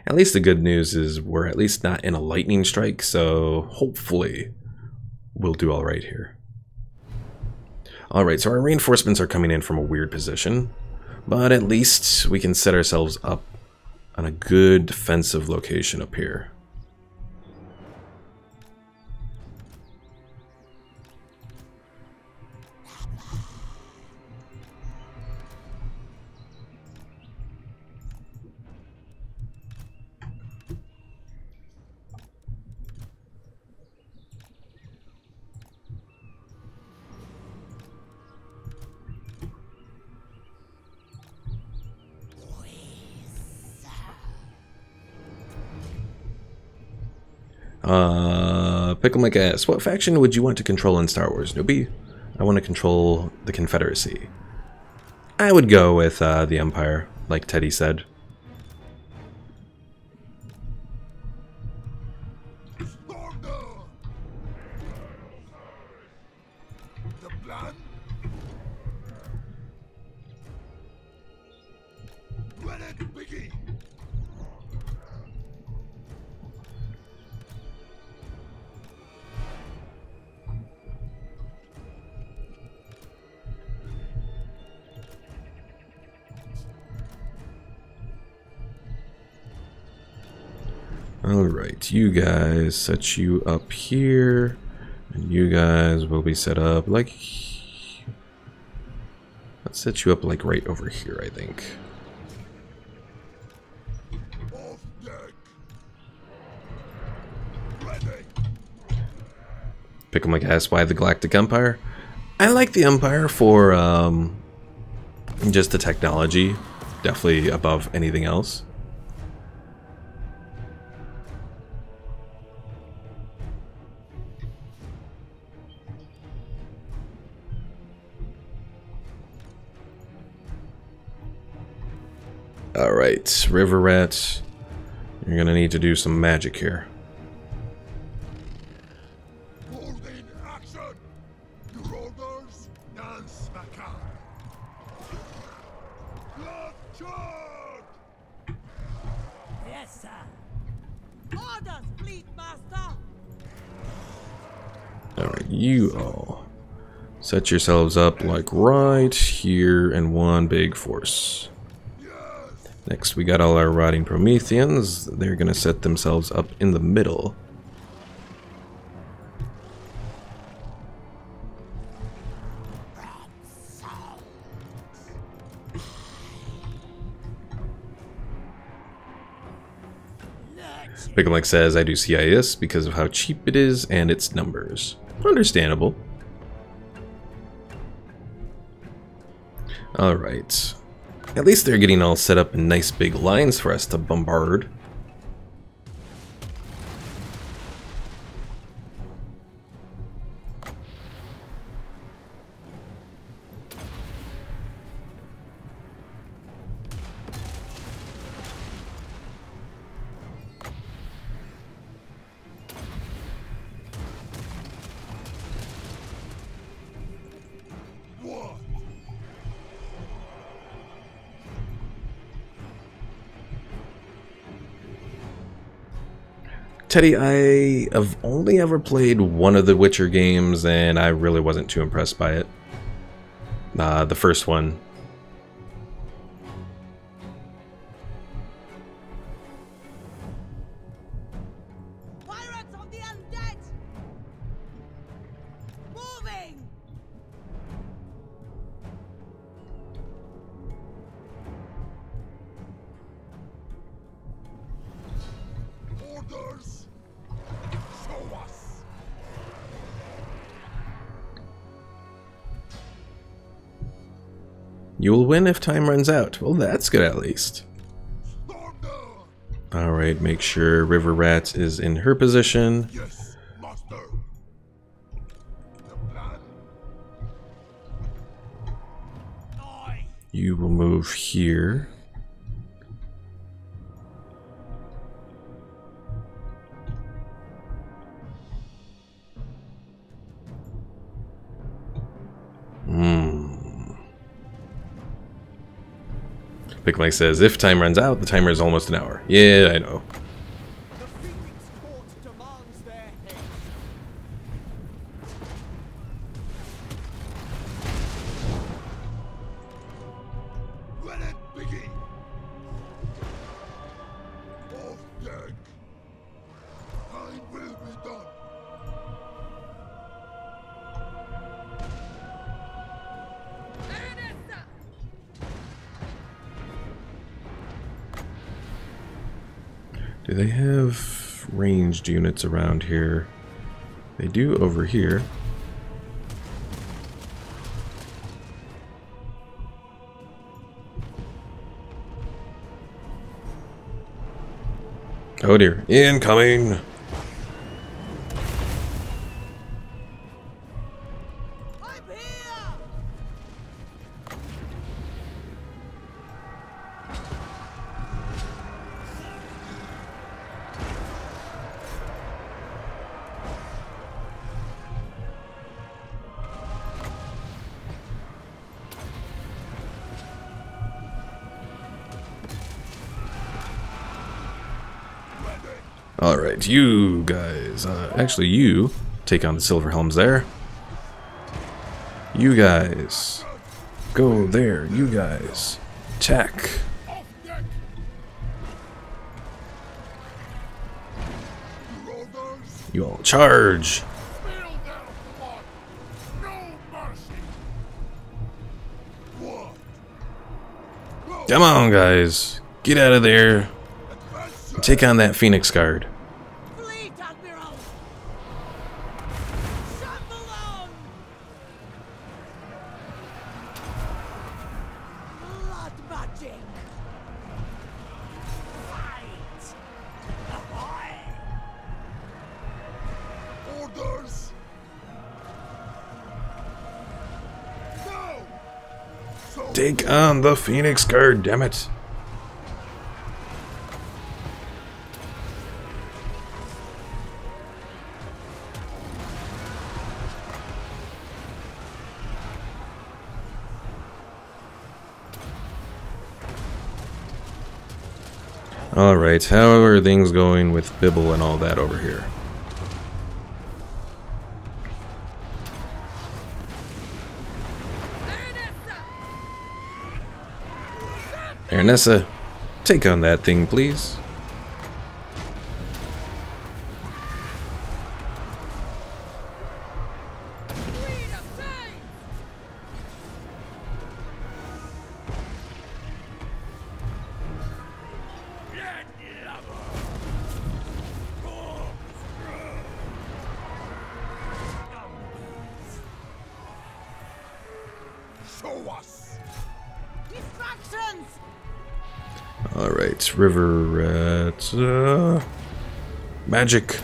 At least the good news is we're at least not in a lightning strike, so hopefully we'll do alright here. Alright, so our reinforcements are coming in from a weird position, but at least we can set ourselves up on a good defensive location up here. Pickle Mike asks, what faction would you want to control in Star Wars, newbie? I want to control the Confederacy. I would go with the Empire, like Teddy said. Alright, you guys set you up here, and you guys will be set up like Let's set you up like right over here, I think. Off deck. Ready. Pick them like ass by the Galactic Empire. I like the Empire for just the technology, definitely above anything else. Alright, River Rats, you're gonna need to do some magic here. Holding action. Your orders, Nance Macabre. Blood charge. Yes, sir. Orders, fleet master. Alright, you all set yourselves up like right here in one big force. Next, we got all our rotting Prometheans. They're gonna set themselves up in the middle. Picklelick says, I do CIS because of how cheap it is and its numbers. Understandable. Alright. At least they're getting all set up in nice big lines for us to bombard. Teddy, I have only ever played one of the Witcher games, and I really wasn't too impressed by it. The first one. Pirates of the undead. Moving. Orders. Show us. You will win if time runs out. Well, that's good at least. Thunder. Alright, make sure River Rat is in her position. Yes, master. The plan. You will move here. Picklelick says, if time runs out, the timer is almost an hour. Yeah, I know. The Phoenix Court demands their head. Let it begin. Off deck. Time will be done. Aranessa! Do they have ranged units around here? They do over here. Oh dear. Incoming! I'm here. Alright, you guys. Actually, you take on the Silver Helms there. You guys. Go there, you guys. Attack. Off deck. Your orders. You all charge. Spill their blood. No mercy. What? Come on, guys. Get out of there. Take on that Phoenix Guard. Fleet Admiral! Shamble on! Blood magic! Fight! Ahoy! Orders! Go! So Take on the Phoenix Guard, damn it. Alright, how are things going with Bibble and all that over here? Aranessa, take on that thing, please. show us! Distractions! Alright, river rat. Magic.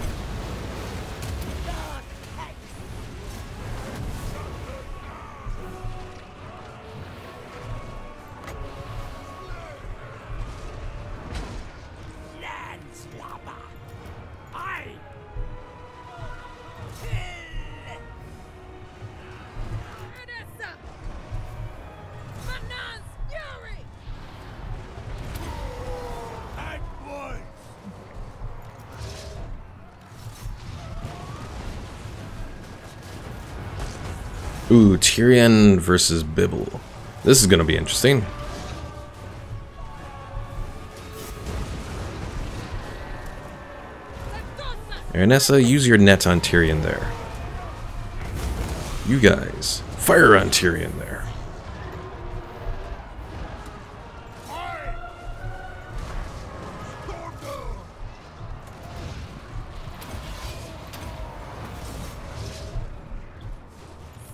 Landslapper! I Aranessa! Manan's fury! At once! Ooh, Tyrion versus Bibble. This is gonna be interesting. Aranessa, use your net on Tyrion there. You guys, fire on Tyrion there.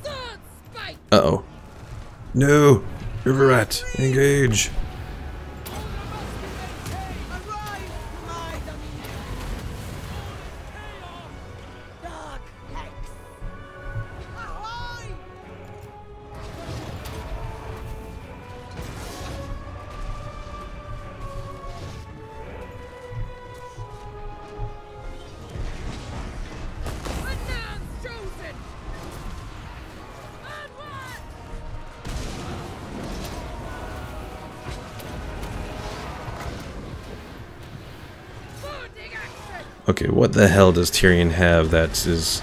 Sword spike! Uh-oh. No! River rat, engage! Arise, my dominion! Dark Hex! Ahoy! Manan's chosen! Onward! Boarding action! Okay, what the hell does Tyrion have that is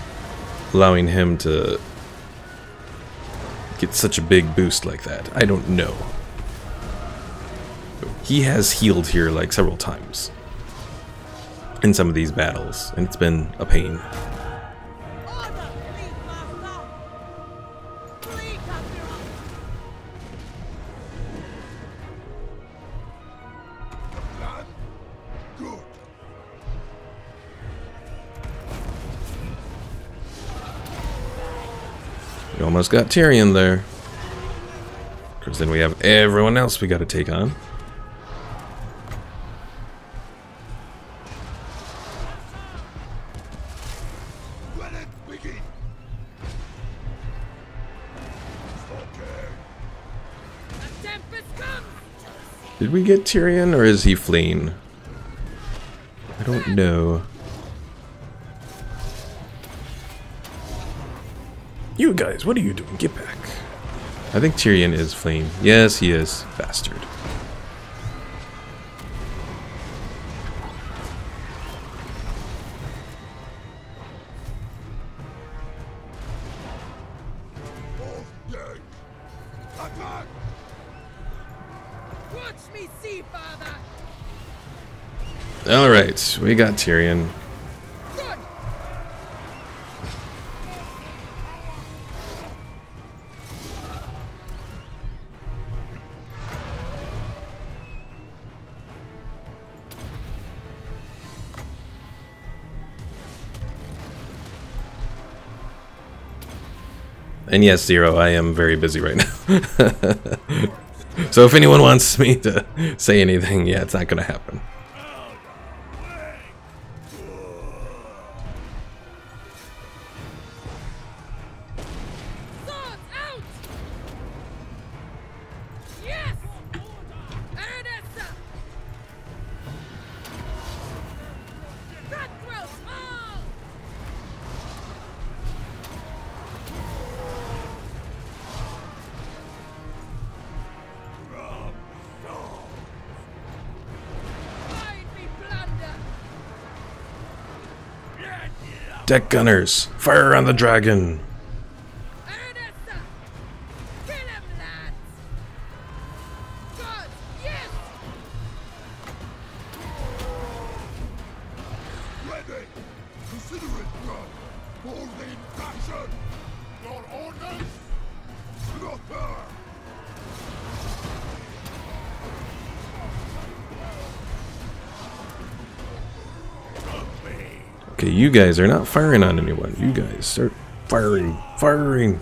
allowing him to get such a big boost like that? I don't know. He has healed here like several times in some of these battles, and it's been a pain. Order, Fleet Master! Fleet Admiral! Plan? Good. We almost got Tyrion there. Because then we have everyone else we gotta take on. Let it begin. Okay. The tempest comes! Did we get Tyrion, or is he fleeing? I don't know. You guys, what are you doing? Get back. I think Tyrion is fleeing. Yes, he is. Bastard. Both dead. Attack! Watch me see, Father! Alright, we got Tyrion. Good! And yes, Zero, I am very busy right now. So if anyone wants me to say anything, yeah, it's not gonna happen. Swords out! Yes! Aranessa! Cutthroat all! Find me plunder! Deck gunners, fire on the dragon. Aranessa! Kill him, lads! God, yes! Ready! Consider it done! Holding action! Your orders! Slaughter! Okay, you guys are not firing on anyone. You guys start firing. Firing.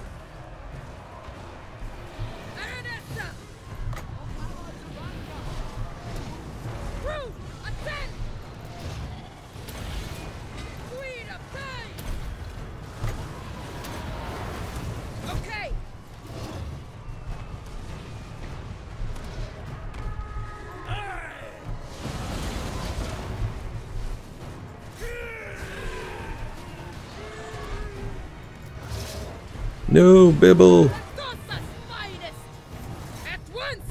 Aranessa! Crew, attend! Queen of time! Okay! No, Bibble. Sartosa's finest! At once!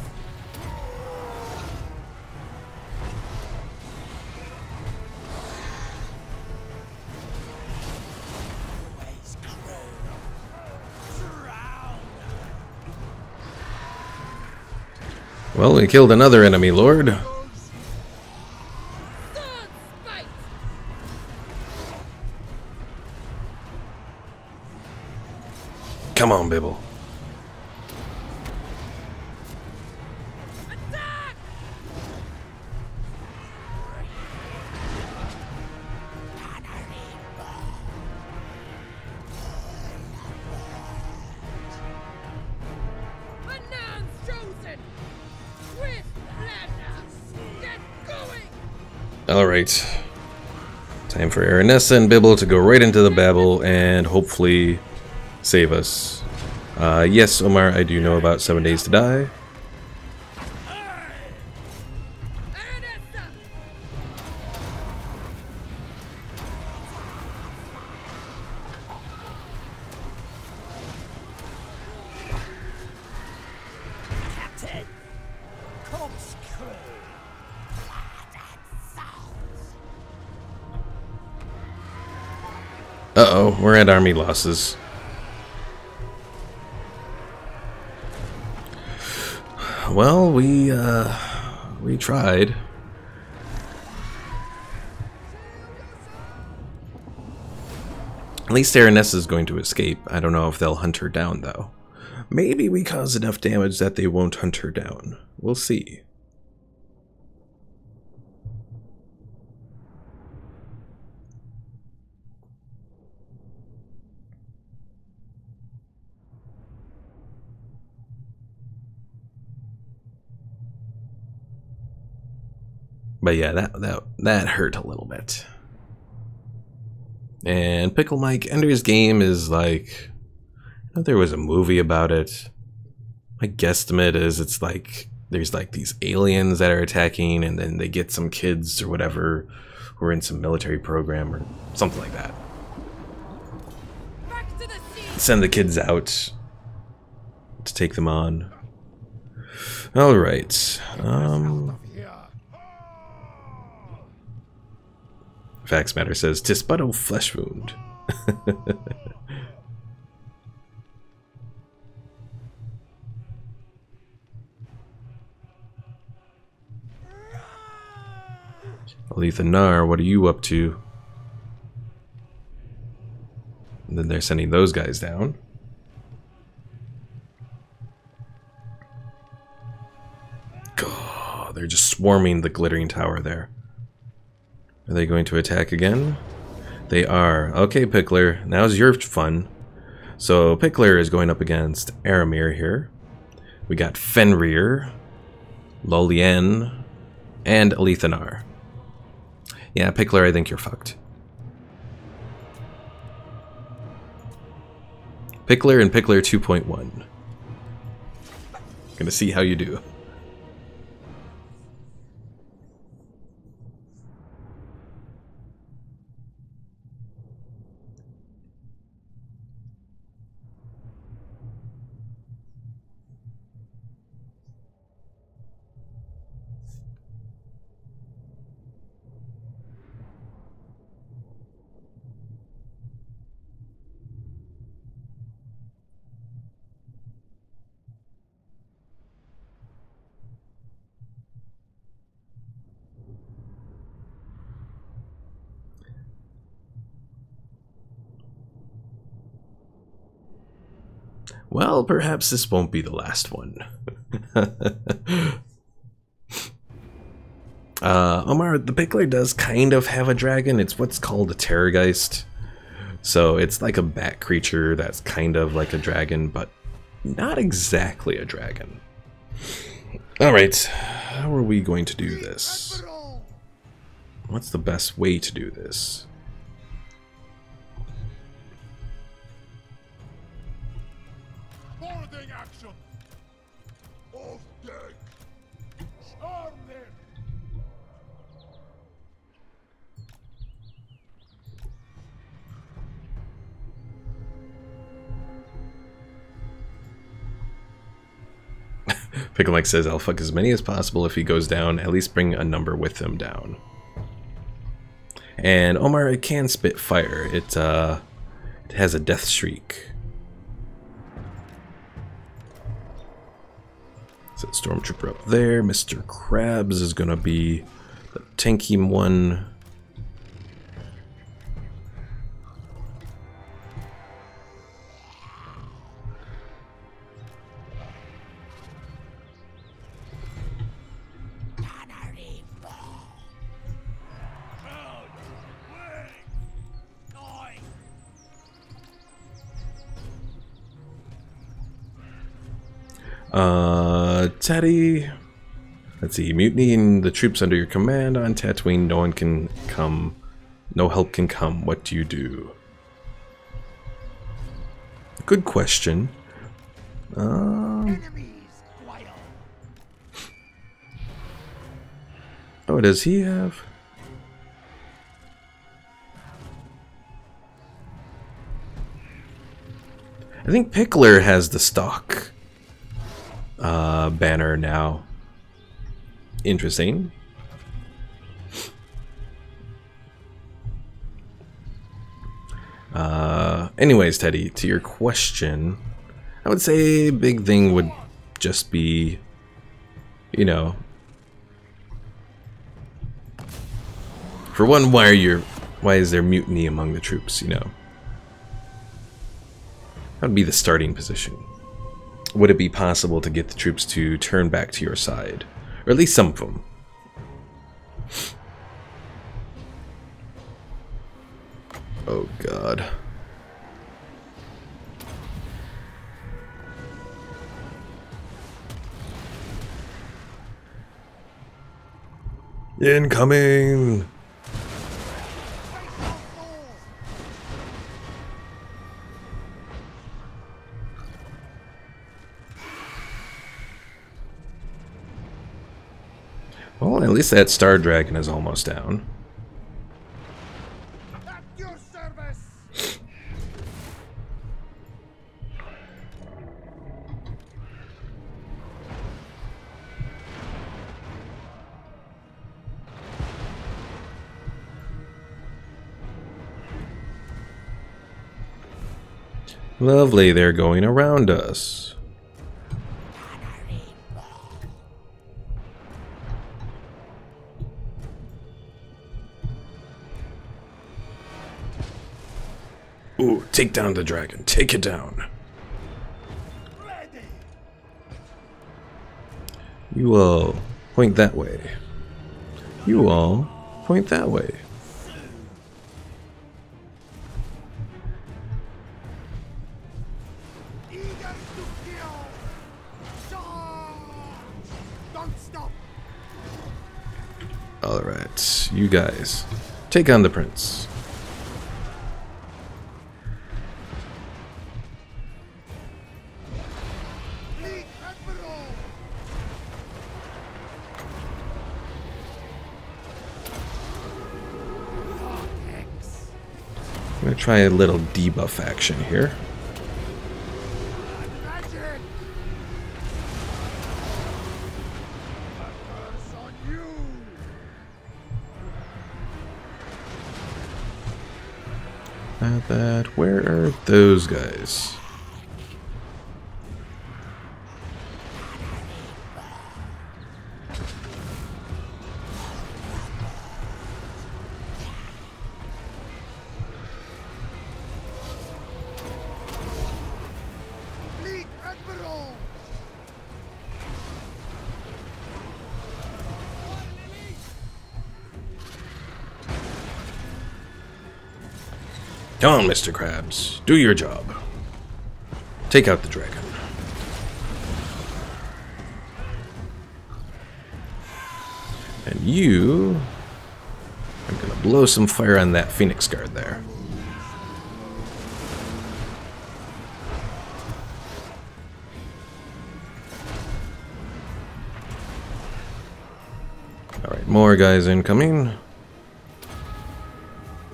Well, we killed another enemy, Lord. Sword spite! Come on, Bibble. Attack! Announce chosen! With Landa! Get going! Alright. Time for Aranessa and Bibble to go right into the Babel and hopefully save us. Yes, Omar, I do know about 7 Days to Die. Aranessa! Captain! Corkscrew! Uh-oh, we're at army losses. Well, we tried. At least Aranessa is going to escape. I don't know if they'll hunt her down, though. Maybe we cause enough damage that they won't hunt her down. We'll see. But yeah, that hurt a little bit. And Pickle Mike, Ender's Game is like, I know there was a movie about it. My guesstimate is it's like there's like these aliens that are attacking, and then they get some kids or whatever who are in some military program or something like that. Back to the sea! Send the kids out to take them on. All right. Fax Matter says, "'Tis but a flesh wound." Aletha Nar, what are you up to? And then they're sending those guys down. God, they're just swarming the glittering tower there. Are they going to attack again? They are. Okay, Pickler, now's your fun. So Pickler is going up against Aramir here. We got Fenrir, Lolien, and Alethanar. Yeah, Pickler, I think you're fucked. Pickler and Pickler 2.1. Gonna see how you do. Well, perhaps this won't be the last one. Omar, the Pickler does kind of have a dragon. It's what's called a Terrorgeist. So it's like a bat creature that's kind of like a dragon, but not exactly a dragon. Alright, how are we going to do this? What's the best way to do this? Boarding action. Off deck. Charm them. Picklemike says, I'll fuck as many as possible if he goes down. At least bring a number with him down. And Omar, it can spit fire. It has a death streak. So Stormtrooper up there. Mr. Krabs is gonna be the tanky one. Teddy, let's see, mutinying the troops under your command on Tatooine. No one can come, no help can come. What do you do? Good question. Enemies, Quail. Oh, does he have? I think Pickler has the stock banner now. Interesting. Anyways, Teddy, to your question, I would say big thing would just be, you know, for one, why is there mutiny among the troops, you know? That would be the starting position. Would it be possible to get the troops to turn back to your side? Or at least some of them. Oh god. Incoming! Well, at least that Star Dragon is almost down. At your service. Lovely, they're going around us. Ooh, take down the dragon. Take it down. Ready. You all point that way. You all point that way. Don't stop! Alright, you guys. Take on the prince. Lead Admiral! Vortex! I'm gonna try a little debuff action here. Magic! A curse on you! Where are those guys? Lead Admiral! Come on, Mr. Krabs. Do your job. Take out the dragon. And you... I'm gonna blow some fire on that Phoenix Guard there. Alright, more guys incoming.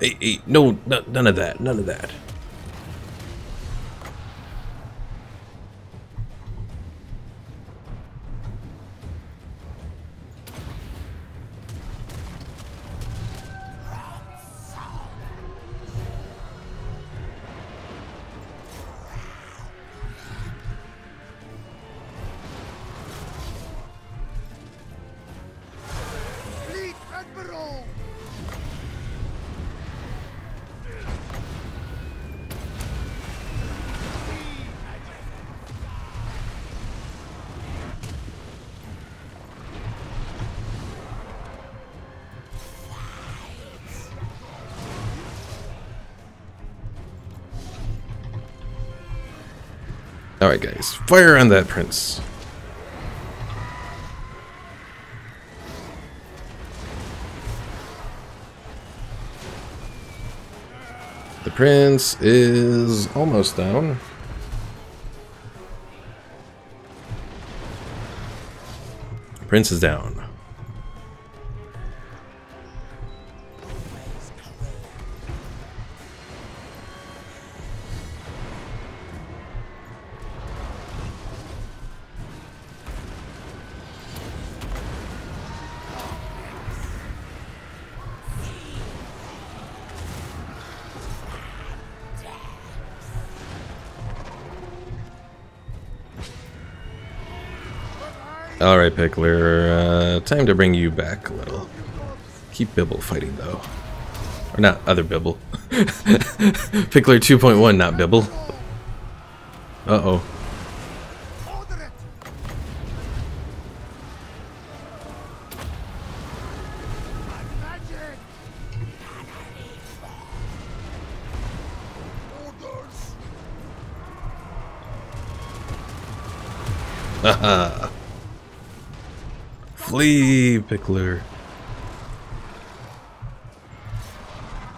Hey, no, none of that, none of that. Lead Admiral! Alright guys, fire on that prince. The prince is almost down. Prince is down. Alright, Pickler, time to bring you back a little. Keep Bibble fighting, though. Or not, other Bibble. Pickler 2.1, not Bibble. Uh-oh. Order it! Magic! Orders! Haha. Flee, Pickler.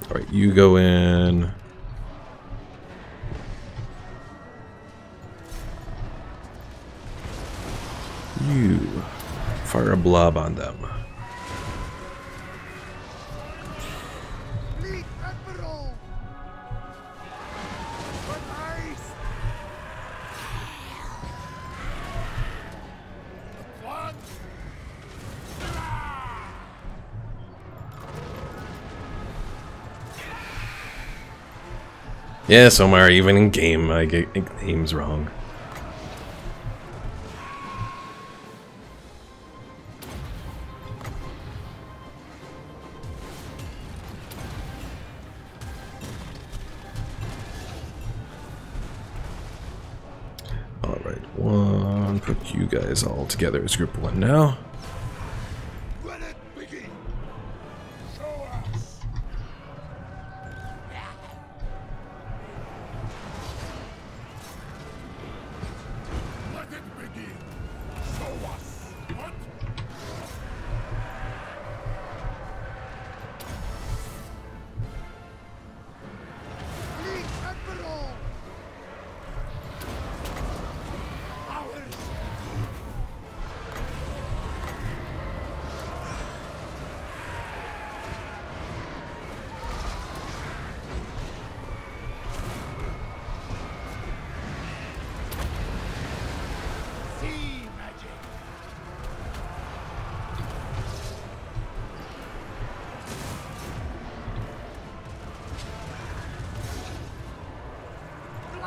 Alright, you go in. You fire a blob on them. Lead Admiral! Good ice! One! Yes, Omar, even in game, I get names wrong. Alright, one, put you guys all together as group one now. Let it begin! Show us!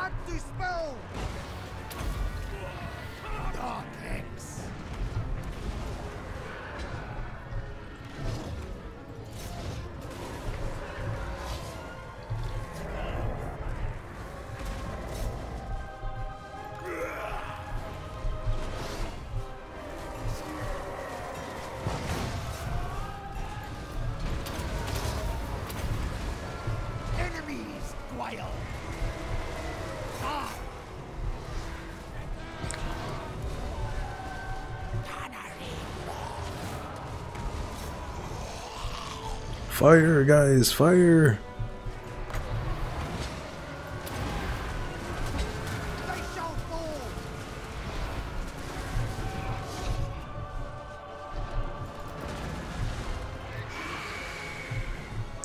Not dispel! Vortex! Enemies, Guile! Fire, guys, fire! They shall fall!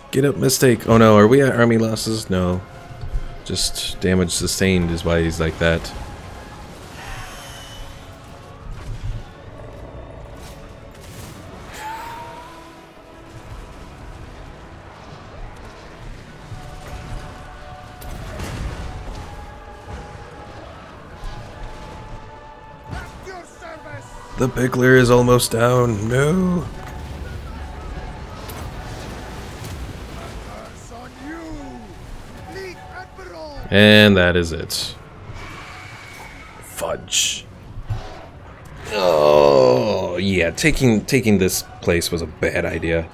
Get up, mistake. Oh no, are we at army losses? No. Just damage sustained is why he's like that. At your service! The pickler is almost down. No. Curse on you! Lead Admiral! And that is it. Fudge. Oh yeah, taking this place was a bad idea.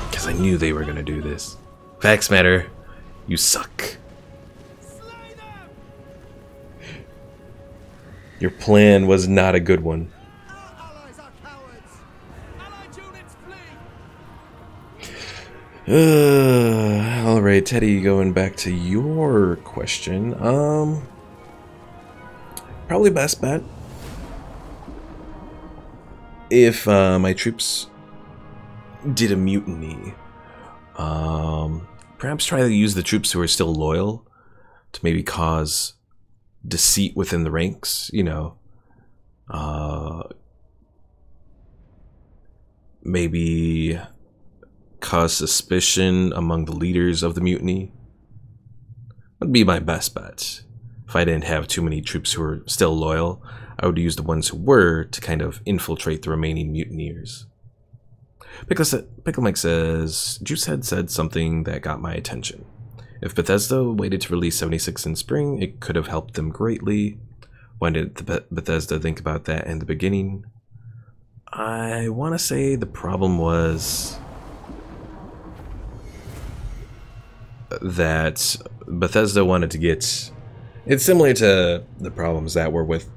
Because I knew they were gonna do this. Facts matter. You suck. Your plan was not a good one. Our allies are cowards! Allied units flee! Alright, Teddy, going back to your question. Probably best bet. If my troops did a mutiny, perhaps try to use the troops who are still loyal to maybe cause deceit within the ranks, you know. Maybe cause suspicion among the leaders of the mutiny. Would be my best bet. If I didn't have too many troops who were still loyal, I would use the ones who were to kind of infiltrate the remaining mutineers. Pickle Mike says, Juicehead said something that got my attention. If Bethesda waited to release 76 in spring, it could have helped them greatly. Why did Bethesda think about that in the beginning? I want to say the problem was that Bethesda wanted to get... It's similar to the problems that were with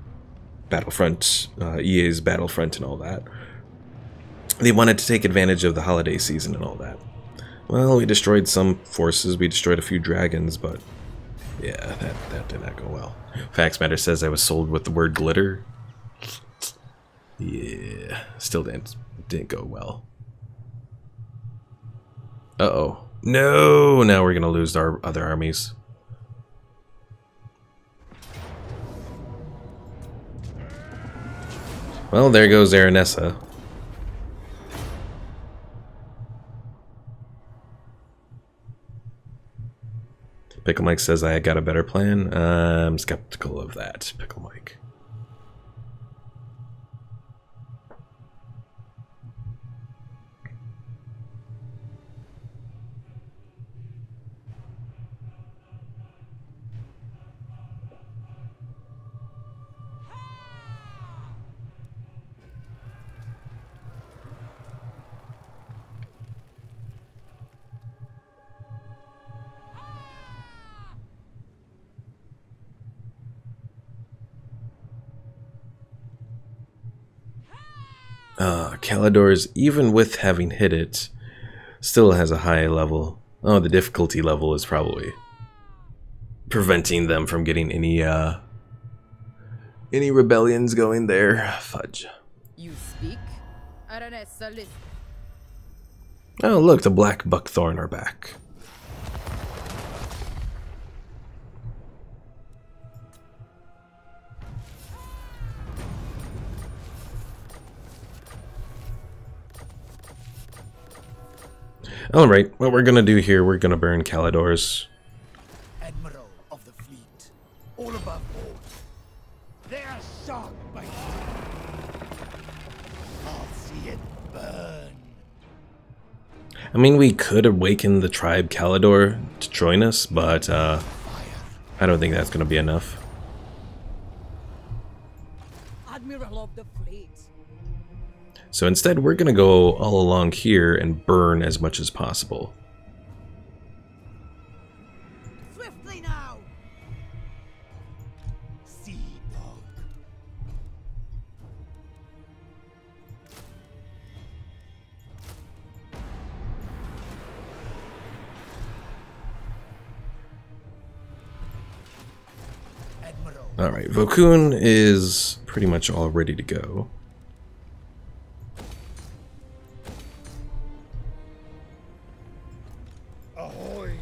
Battlefront, EA's Battlefront and all that. They wanted to take advantage of the holiday season and all that. Well, we destroyed some forces, we destroyed a few dragons, but yeah, that did not go well. Facts Matter says I was sold with the word glitter. Yeah, still didn't go well. Uh-oh. No! Now we're gonna lose our other armies. Well, there goes Aranessa. Pickle Mike says I got a better plan. I'm skeptical of that, Pickle Mike. Calidor's, even with having hit it, still has a high level. Oh, the difficulty level is probably preventing them from getting any rebellions going there. Fudge. You speak? Aranessa, listen. Oh, look, the black buckthorn are back. Alright, what we're gonna do here, we're gonna burn Calidors. Admiral of the fleet, all above board. They are shark bites. I'll see it burn. I mean, we could awaken the tribe Calidor to join us, but I don't think that's gonna be enough. Admiral of the fleet. So instead, we're gonna go all along here and burn as much as possible. Swiftly now. Sea dog. Admiral. Alright, Vokun is pretty much all ready to go. Ahoy.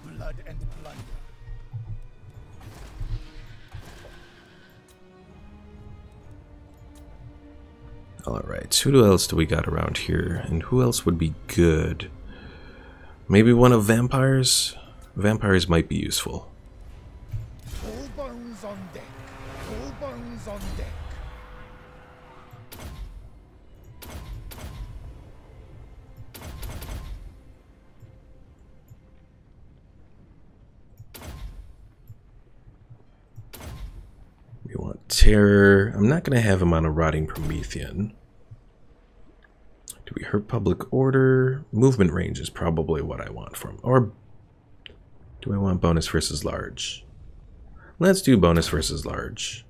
Blood and plunder. Alright, who else do we got around here? And who else would be good? Maybe one of vampires? Vampires might be useful. All bones on deck. All bones on deck. We want Terror. I'm not going to have him on a Rotting Promethean. Do we hurt public order? Movement range is probably what I want from. Or do I want bonus versus large? Let's do bonus versus large.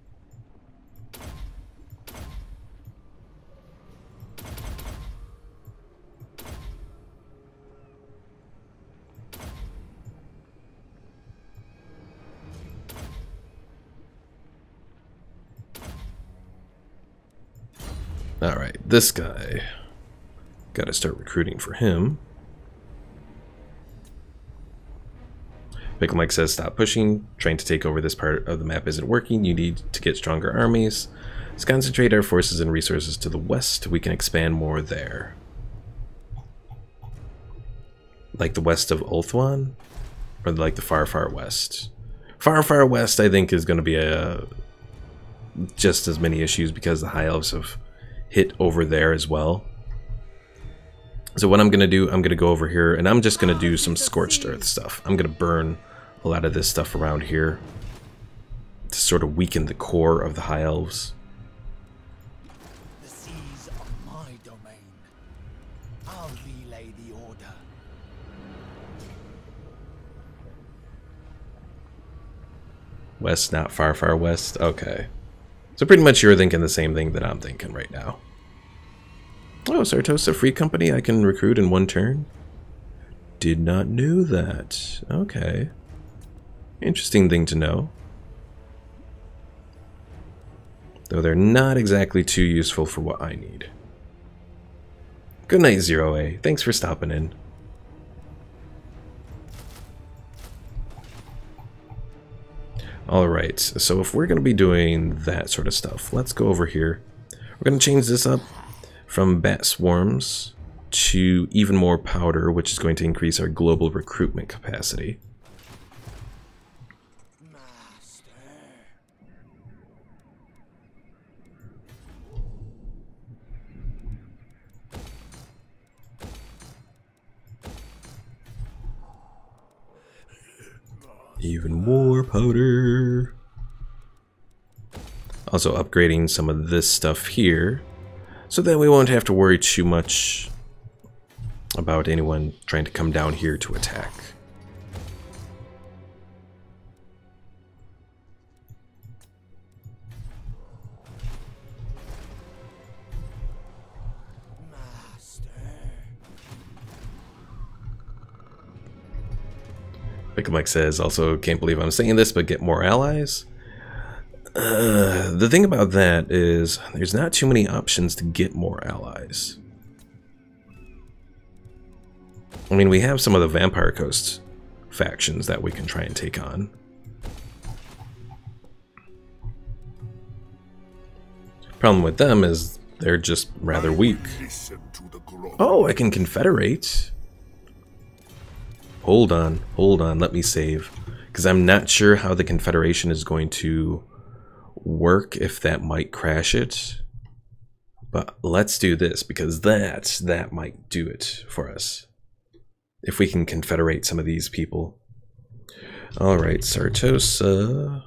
Alright, this guy. Gotta start recruiting for him. Pickle Mike says, stop pushing. Trying to take over this part of the map isn't working. You need to get stronger armies. Let's concentrate our forces and resources to the west. We can expand more there. Like the west of Ulthuan? Or like the far, far west? Far, far west, I think, is going to be just as many issues because the High Elves have hit over there as well. So what I'm going to do, I'm going to go over here and I'm just going to do some Scorched Earth stuff. I'm going to burn a lot of this stuff around here to sort of weaken the core of the High Elves. The seas are my domain. I'll relay the order. West, not far, far west. Okay. So pretty much you're thinking the same thing that I'm thinking right now. Oh, Sartosa Free Company I can recruit in one turn? Did not know that. Okay. Interesting thing to know. Though they're not exactly too useful for what I need. Good night, Zero A. Thanks for stopping in. Alright, so if we're going to be doing that sort of stuff, let's go over here. We're going to change this up from bat swarms to even more powder, which is going to increase our global recruitment capacity. Master. Even more powder. Also upgrading some of this stuff here, so that we won't have to worry too much about anyone trying to come down here to attack. Master. Pickle Mike says, also can't believe I'm saying this, but get more allies. The thing about that is there's not too many options to get more allies. I mean, we have some of the Vampire Coast factions that we can try and take on. Problem with them is they're just rather weak. Oh, I can confederate. Hold on, let me save. Because I'm not sure how the confederation is going to work, if that might crash it. But let's do this, because that might do it for us. If we can confederate some of these people. Alright, Sartosa.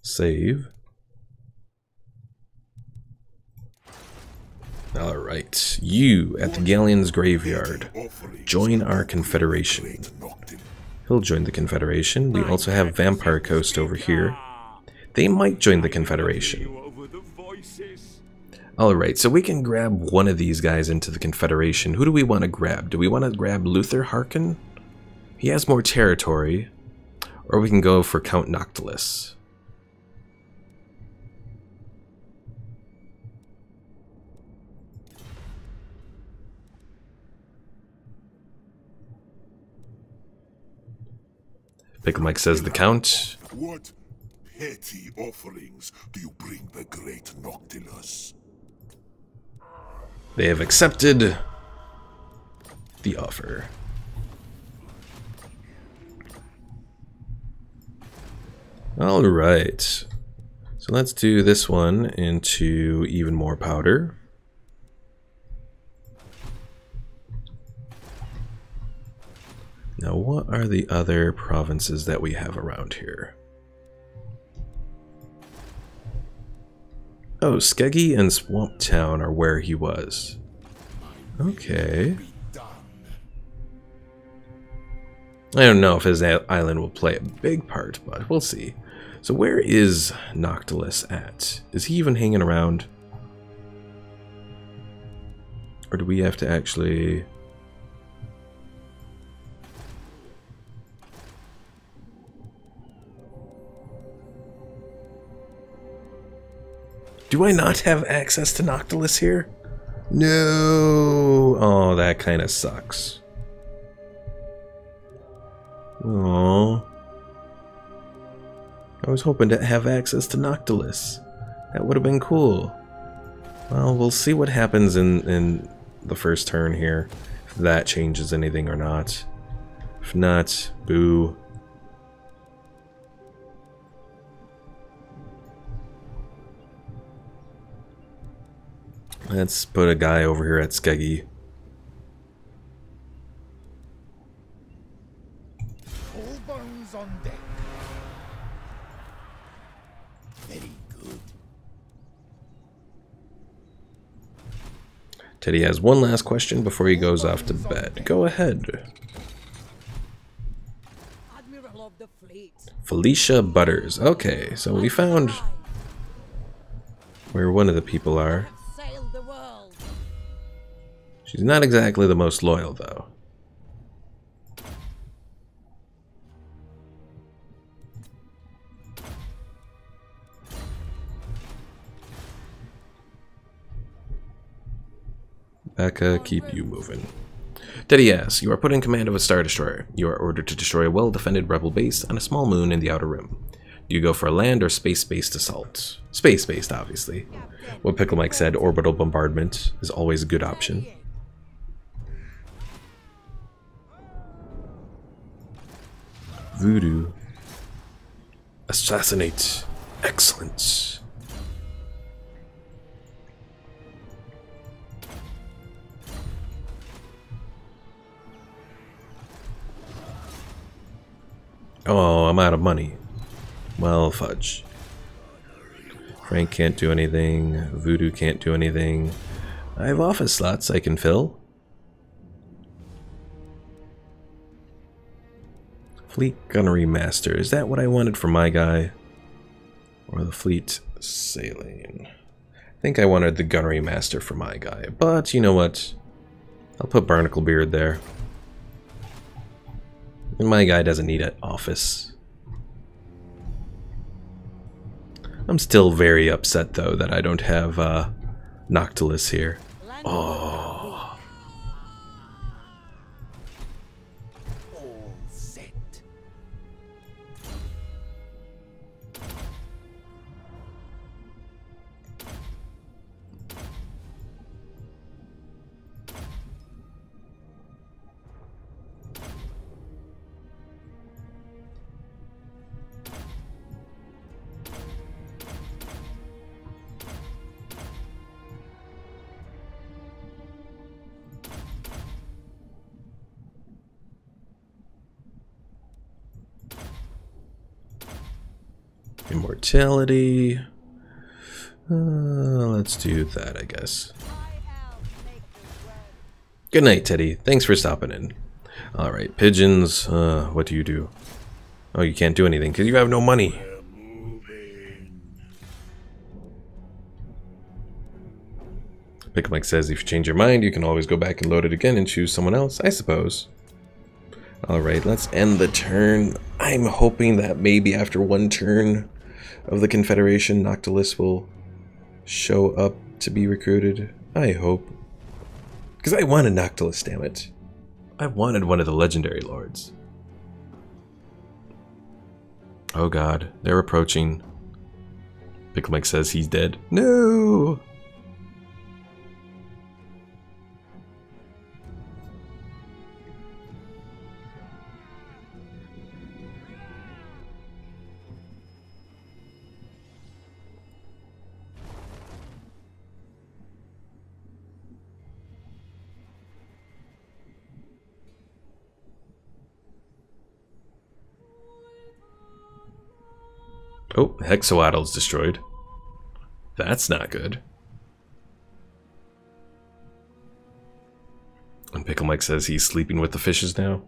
Save. Alright, you at the Galleon's Graveyard. Join our confederation. He'll join the confederation. We also have Vampire Coast over here. They might join the confederation. Alright, so we can grab one of these guys into the confederation. Who do we want to grab? Do we want to grab Luther Harkin? He has more territory. Or we can go for Count Noctilus. Pickle Mike says the Count. What petty offerings do you bring the great Noctilus? They have accepted the offer. Alright. So let's do this one into even more powder. Now, what are the other provinces that we have around here? Oh, Skeggy and Swamp Town are where he was. Okay. I don't know if his island will play a big part, but we'll see. So where is Noctilus at? Is he even hanging around? Or do we have to actually... Do I not have access to Noctilus here? No. Oh, that kind of sucks. Oh. I was hoping to have access to Noctilus. That would have been cool. Well, we'll see what happens in the first turn here. If that changes anything or not. If not, boo. Let's put a guy over here at Skeggy. All bones on deck. Very good. Teddy has one last question before he goes off to bed. Go ahead. Admiral of the fleet. Felicia Butters. Okay, so we found where one of the people are. Sailed the world. She's not exactly the most loyal, though. Becca, keep you moving. Teddy asks, you are put in command of a Star Destroyer. You are ordered to destroy a well-defended rebel base on a small moon in the Outer Rim. Do you go for a land or space-based assault? Space-based, obviously. What Pickle Mike said, orbital bombardment is always a good option. Voodoo. Assassinate. Excellent. Oh, I'm out of money. Well, fudge. Frank can't do anything. Voodoo can't do anything. I have office slots I can fill. Fleet Gunnery Master. Is that what I wanted for my guy? Or the Fleet Sailing? I think I wanted the Gunnery Master for my guy. But, you know what? I'll put Barnaclebeard there. And my guy doesn't need an office. I'm still very upset, though, that I don't have Noctilus here. Oh. All set. Immortality. Let's do that, I guess. Good night, Teddy. Thanks for stopping in. Alright, pigeons. What do you do? Oh, you can't do anything because you have no money. Pick Mike says if you change your mind, you can always go back and load it again and choose someone else, I suppose. Alright, let's end the turn. I'm hoping that maybe after one turn of the Confederation, Noctilus will show up to be recruited. I hope. Because I wanted Noctilus, damn it. I wanted one of the legendary lords. Oh god, they're approaching. Pickle Mike says he's dead. No! Oh, Hexawaddle's destroyed. That's not good. And Pickle Mike says he's sleeping with the fishes now.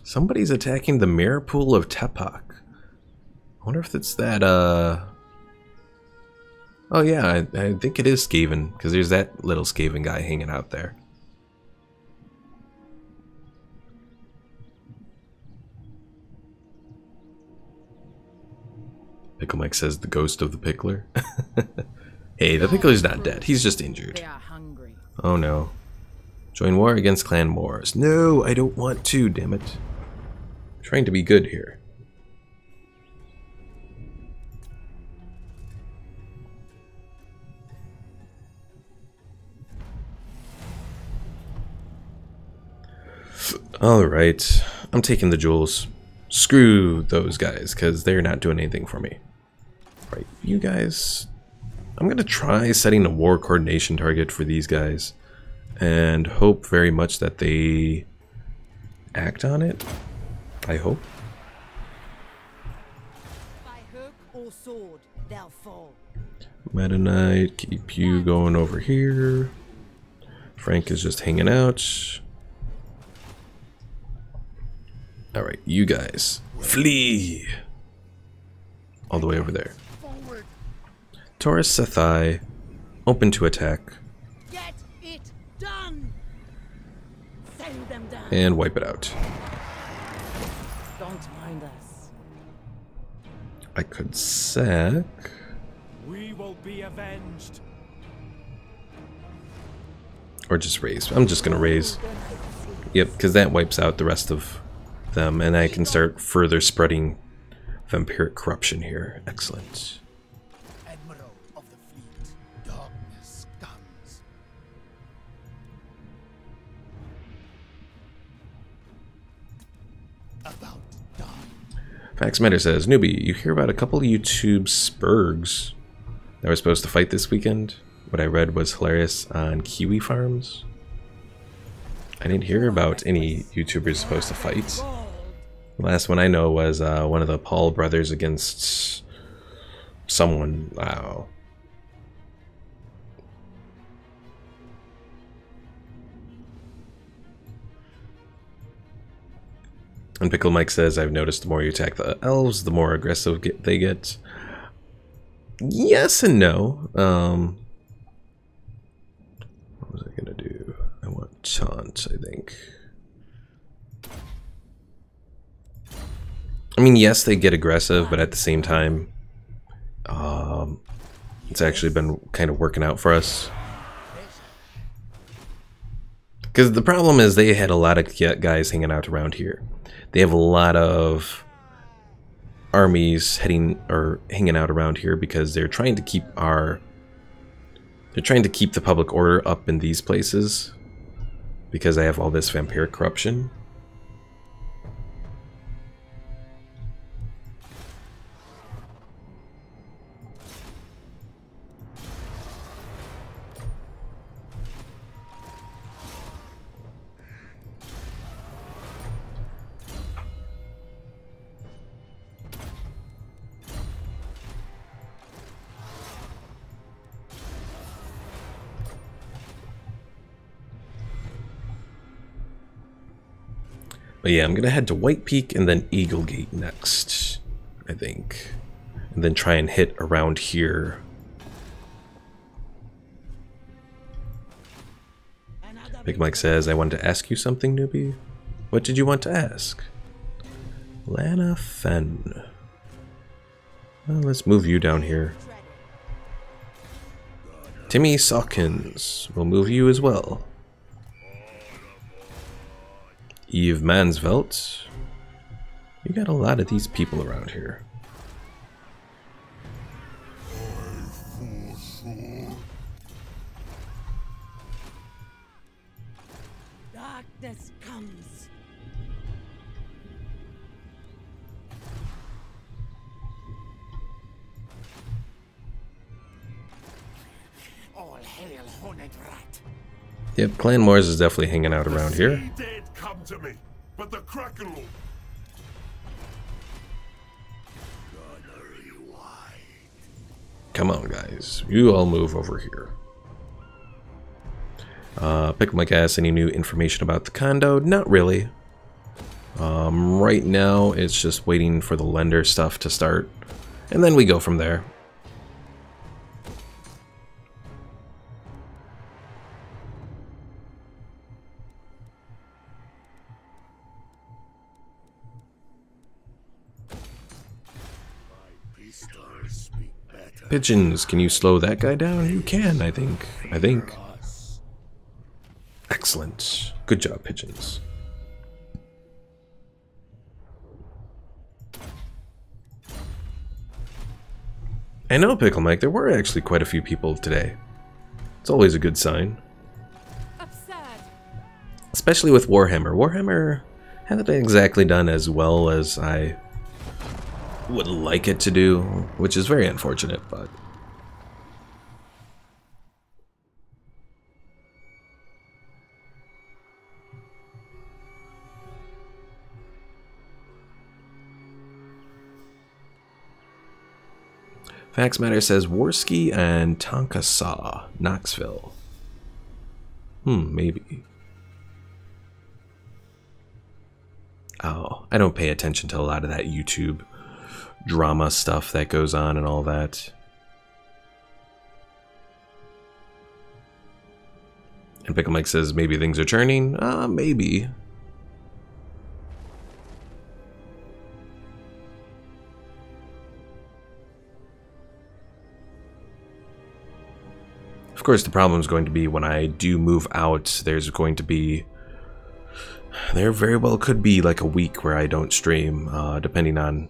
Somebody's attacking the mirror pool of Tepak. I wonder if it's that, Oh yeah, I think it is Skaven, because there's that little Skaven guy hanging out there. Pickle Mike says the ghost of the Pickler. Hey, the Pickler's not dead. He's just injured. They are hungry. Oh no. Join war against Clan Moors. No, I don't want to, damn it. I'm trying to be good here. Alright. I'm taking the jewels. Screw those guys, because they're not doing anything for me. Right, you guys... I'm going to try setting a war coordination target for these guys. And hope very much that they act on it. I hope. By hook or sword, they'll fall. Meta Knight, keep you going over here. Frank is just hanging out. Alright, you guys. Flee! All the way over there. Taurus Sethai, open to attack. Get it done. Send them down. And wipe it out. Don't mind us. I could sack. We will be avenged. Or just raise. I'm just gonna raise. Yep, because that wipes out the rest of them, and I can start further spreading vampiric corruption here. Excellent. Admiral of the fleet, darkness comes. About time. Fax Matter says, Newbie, you hear about a couple of YouTube spurgs that were supposed to fight this weekend? What I read was hilarious on Kiwi farms. I didn't hear about any YouTubers supposed to fight. The last one I know was one of the Paul brothers against someone. Wow. And Pickle Mike says, I've noticed the more you attack the elves, the more aggressive they get. Yes and no. What was I gonna do? I want taunt, I think. I mean, yes, they get aggressive, but at the same time, it's actually been kind of working out for us. Because the problem is they had a lot of guys hanging out around here. They have a lot of armies hanging out around here because they're trying to keep the public order up in these places because I have all this vampiric corruption. But yeah, I'm gonna head to White Peak and then Eagle Gate next, I think. And then try and hit around here. Big Mike says, I wanted to ask you something, newbie. What did you want to ask? Lana Fen. Well, let's move you down here. Timmy Sawkins. We'll move you as well. Eve Mansvelt. You got a lot of these people around here. Darkness comes. All hail, horned rat. Yep, Clan Mars is definitely hanging out around here. The dead come to me, but the Kraken will. Come on, guys. You all move over here. Pick Mike asks, any new information about the condo? Not really. Right now, it's just waiting for the lender stuff to start. And then we go from there. Pigeons, can you slow that guy down? You can, I think. Excellent. Good job, Pigeons. I know, Pickle Mike, there were actually quite a few people today. It's always a good sign. Absurd. Especially with Warhammer. Warhammer hasn't exactly done as well as I would like it to do, which is very unfortunate, but Fax Matter says Worski and Tonkasaw, Knoxville. Maybe. Oh, I don't pay attention to a lot of that YouTube drama stuff that goes on and all that. And Pickle Mike says maybe things are turning. Maybe. Of course, the problem is going to be when I do move out, there very well could be like a week where I don't stream, depending on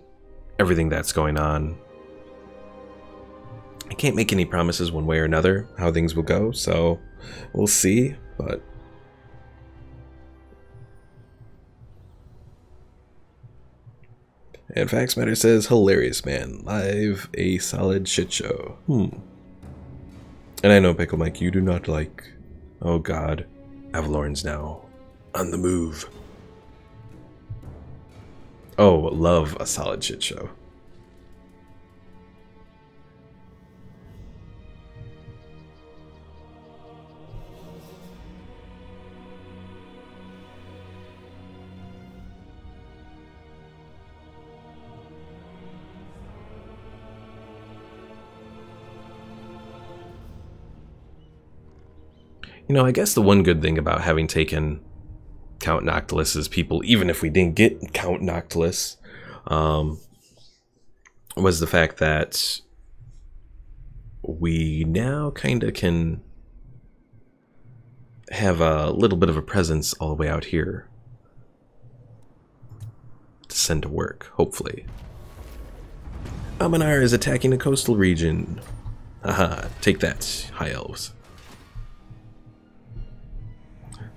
everything that's going on. I can't make any promises one way or another how things will go, so we'll see, but and Fax Matter says, hilarious man, live a solid shit show. And I know, Pickle Mike, you do not like. Oh god, Avalorn's now on the move. Oh, love a solid shit show. You know, I guess the one good thing about having taken Count Noctilus's people, even if we didn't get Count Noctilus, was the fact that we now kind of can have a little bit of a presence all the way out here to send to work, hopefully. Amanar is attacking the coastal region. Haha, take that, High Elves.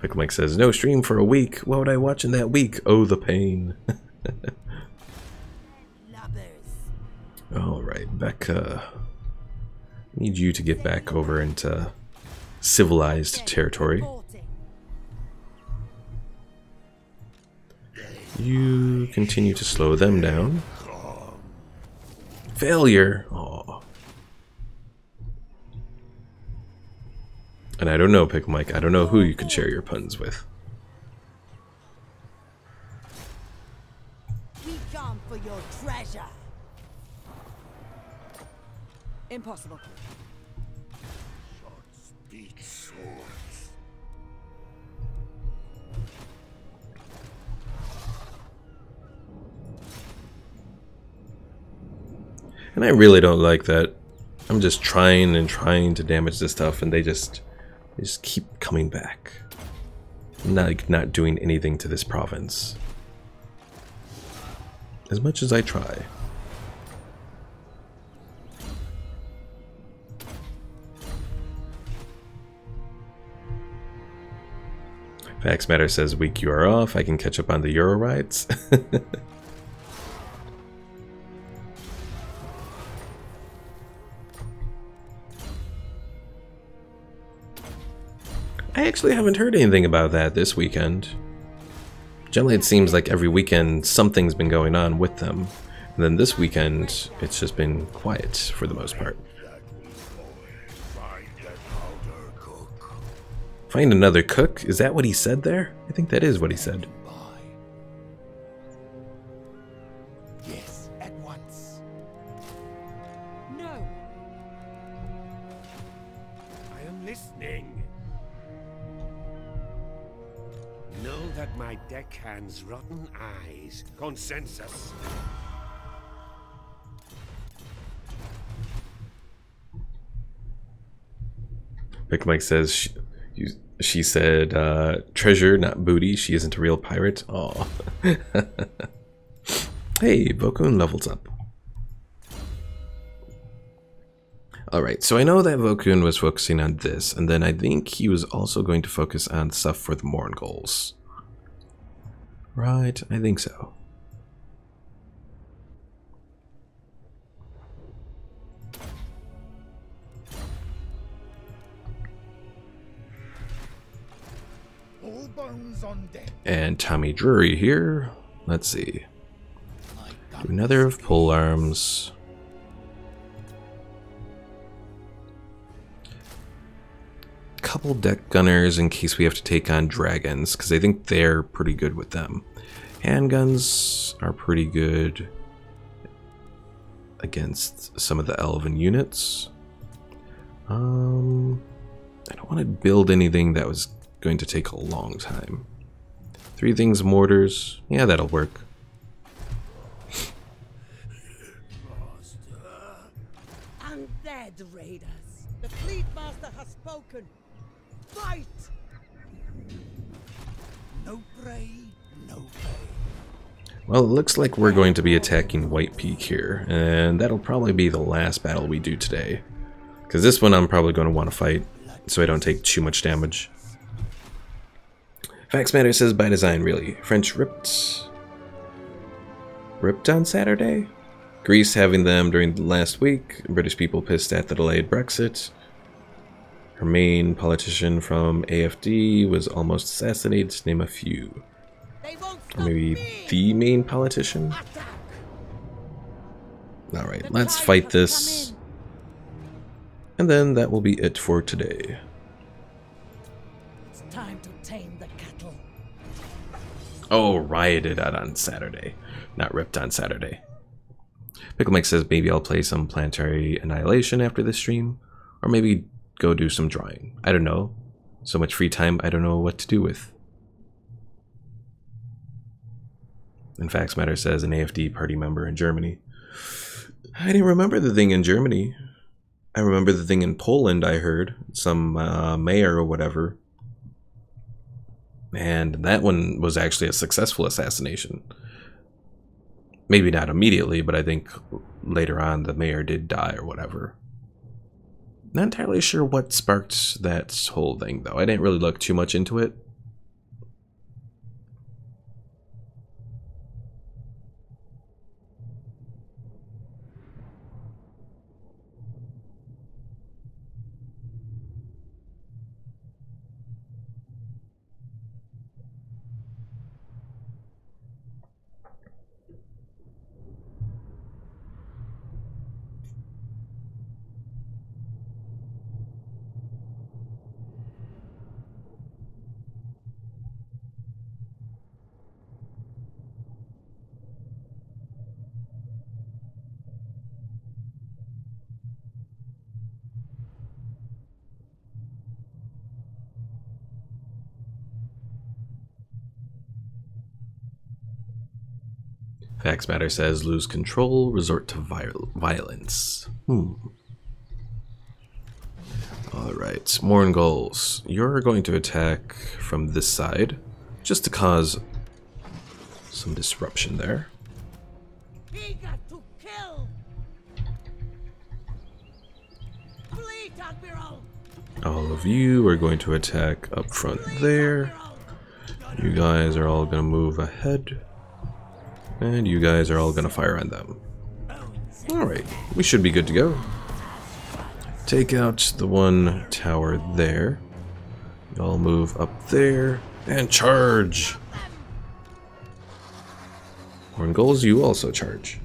Pickle Mike says, no stream for a week. What would I watch in that week? Oh, the pain. Alright, Becca. Need you to get back over into civilized territory. You continue to slow them down. Failure. Aw. And I don't know, Pickle Mike. I don't know who you can share your puns with. Impossible. Shots beat swords. And I really don't like that. I'm just trying and trying to damage this stuff, and they just keep coming back. Not doing anything to this province. As much as I try. Fax Matter says, week you are off, I can catch up on the Euro rides. I actually haven't heard anything about that this weekend. Generally it seems like every weekend something's been going on with them. And then this weekend, it's just been quiet for the most part. Find another cook? Is that what he said there? I think that is what he said. Yes, at once. No. I am listening. Know that my deckhand's rotten eyes. Consensus. Big Mike says she said treasure, not booty. She isn't a real pirate. Aw. Hey, Vokun levels up. Alright, so I know that Vokun was focusing on this, and then I think he was also going to focus on stuff for the Mournguls. Right, I think so. All bones on deck. And Tommy Drury here. Let's see. Do another of pole arms. Couple deck gunners in case we have to take on dragons, because I think they're pretty good with them. Handguns are pretty good against some of the elven units. I don't want to build anything that was going to take a long time. 3 things mortars. Yeah, that'll work. Undead raiders. The fleet master has spoken. Fight! No prey, no pay. Well, it looks like we're going to be attacking White Peak here, and that'll probably be the last battle we do today. Because this one I'm probably going to want to fight, so I don't take too much damage. Fax Matter says by design, really. French ripped on Saturday? Greece having them during the last week. British people pissed at the delayed Brexit. Her main politician from AFD was almost assassinated, to name a few. They won't Or stop maybe me. the main politician? Attack! Alright, The let's tide fight has this. come in. And then that will be it for today. It's time to tame the cattle. Oh, rioted out on Saturday. Not ripped on Saturday. Pickle Mike says maybe I'll play some Planetary Annihilation after this stream. Or maybe go do some drawing. I don't know. So much free time, I don't know what to do with. And Fax Matter says an AFD party member in Germany. I didn't remember the thing in Germany. I remember the thing in Poland, I heard. Some mayor or whatever. And that one was actually a successful assassination. Maybe not immediately, but I think later on the mayor did die or whatever. Not entirely sure what sparked that whole thing, though. I didn't really look too much into it. Fax Matter says, lose control, resort to violence. Alright, Morn Goals. You're going to attack from this side, just to cause some disruption there. He got to kill. Fleet Admiral. All of you are going to attack up front there. You guys are all going to move ahead. And you guys are all going to fire on them. Alright, we should be good to go. Take out the one tower there. Y'all move up there. And charge! Horn Goals, you also charge.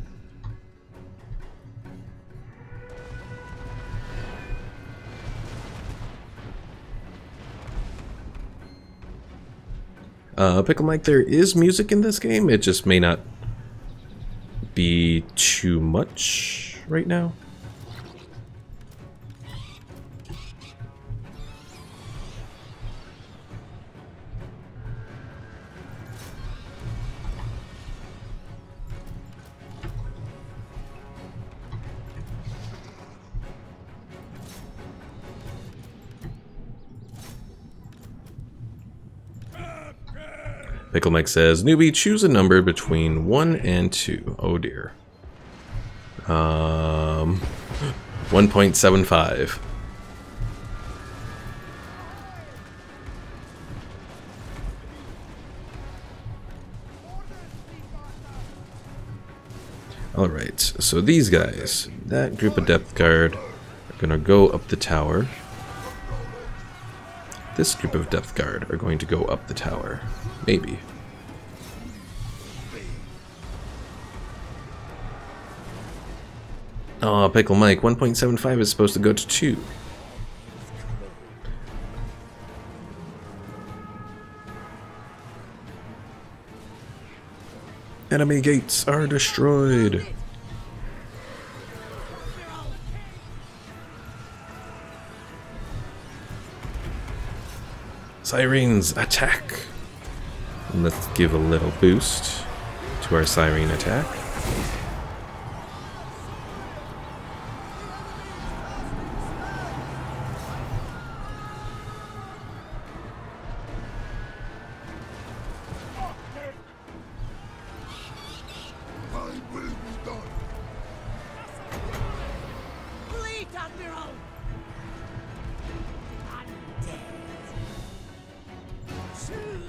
Pickle Mike, there is music in this game. It just may not be too much right now. Pickle Mike says, newbie, choose a number between 1 and 2. Oh dear. 1.75. Alright, so these guys, that group of depth guard, are gonna go up the tower. This group of depth guard are going to go up the tower. Maybe. Aw, Pickle Mike, 1.75 is supposed to go to 2. Enemy gates are destroyed. Sirens, attack! And let's give a little boost to our siren attack. Fleet Admiral. Undead. Soon.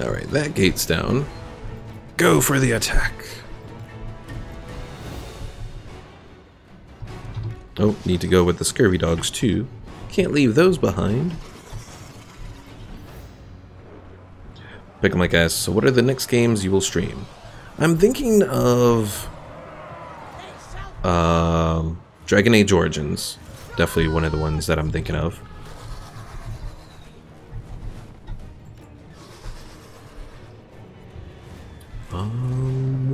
Alright, that gate's down. Go for the attack! Oh, need to go with the scurvy dogs too. Can't leave those behind. Pickle Mike asks, so what are the next games you will stream? I'm thinking of Dragon Age Origins. Definitely one of the ones that I'm thinking of.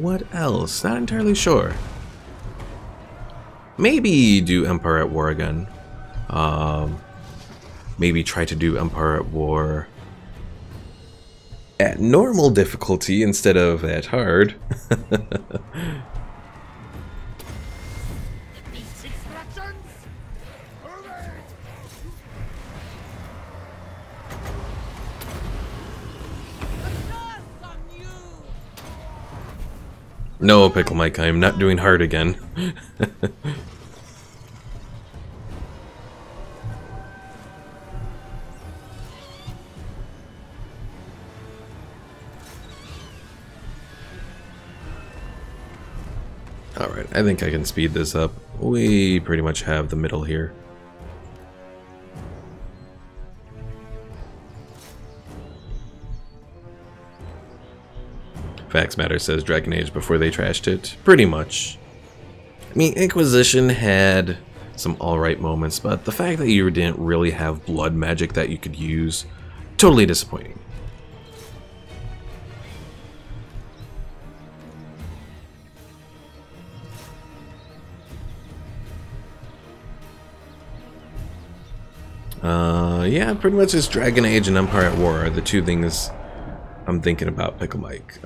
What else? Not entirely sure. Maybe do Empire at War again. Maybe try to do Empire at War at normal difficulty instead of at hard. No, Pickle Mike, I am not doing hard again. Alright, I think I can speed this up. We pretty much have the middle here. Fax Matter says Dragon Age before they trashed it. Pretty much. I mean, Inquisition had some alright moments, but the fact that you didn't really have blood magic that you could use, totally disappointing. Yeah, pretty much just Dragon Age and Empire at War are the two things I'm thinking about, Pickle Mike.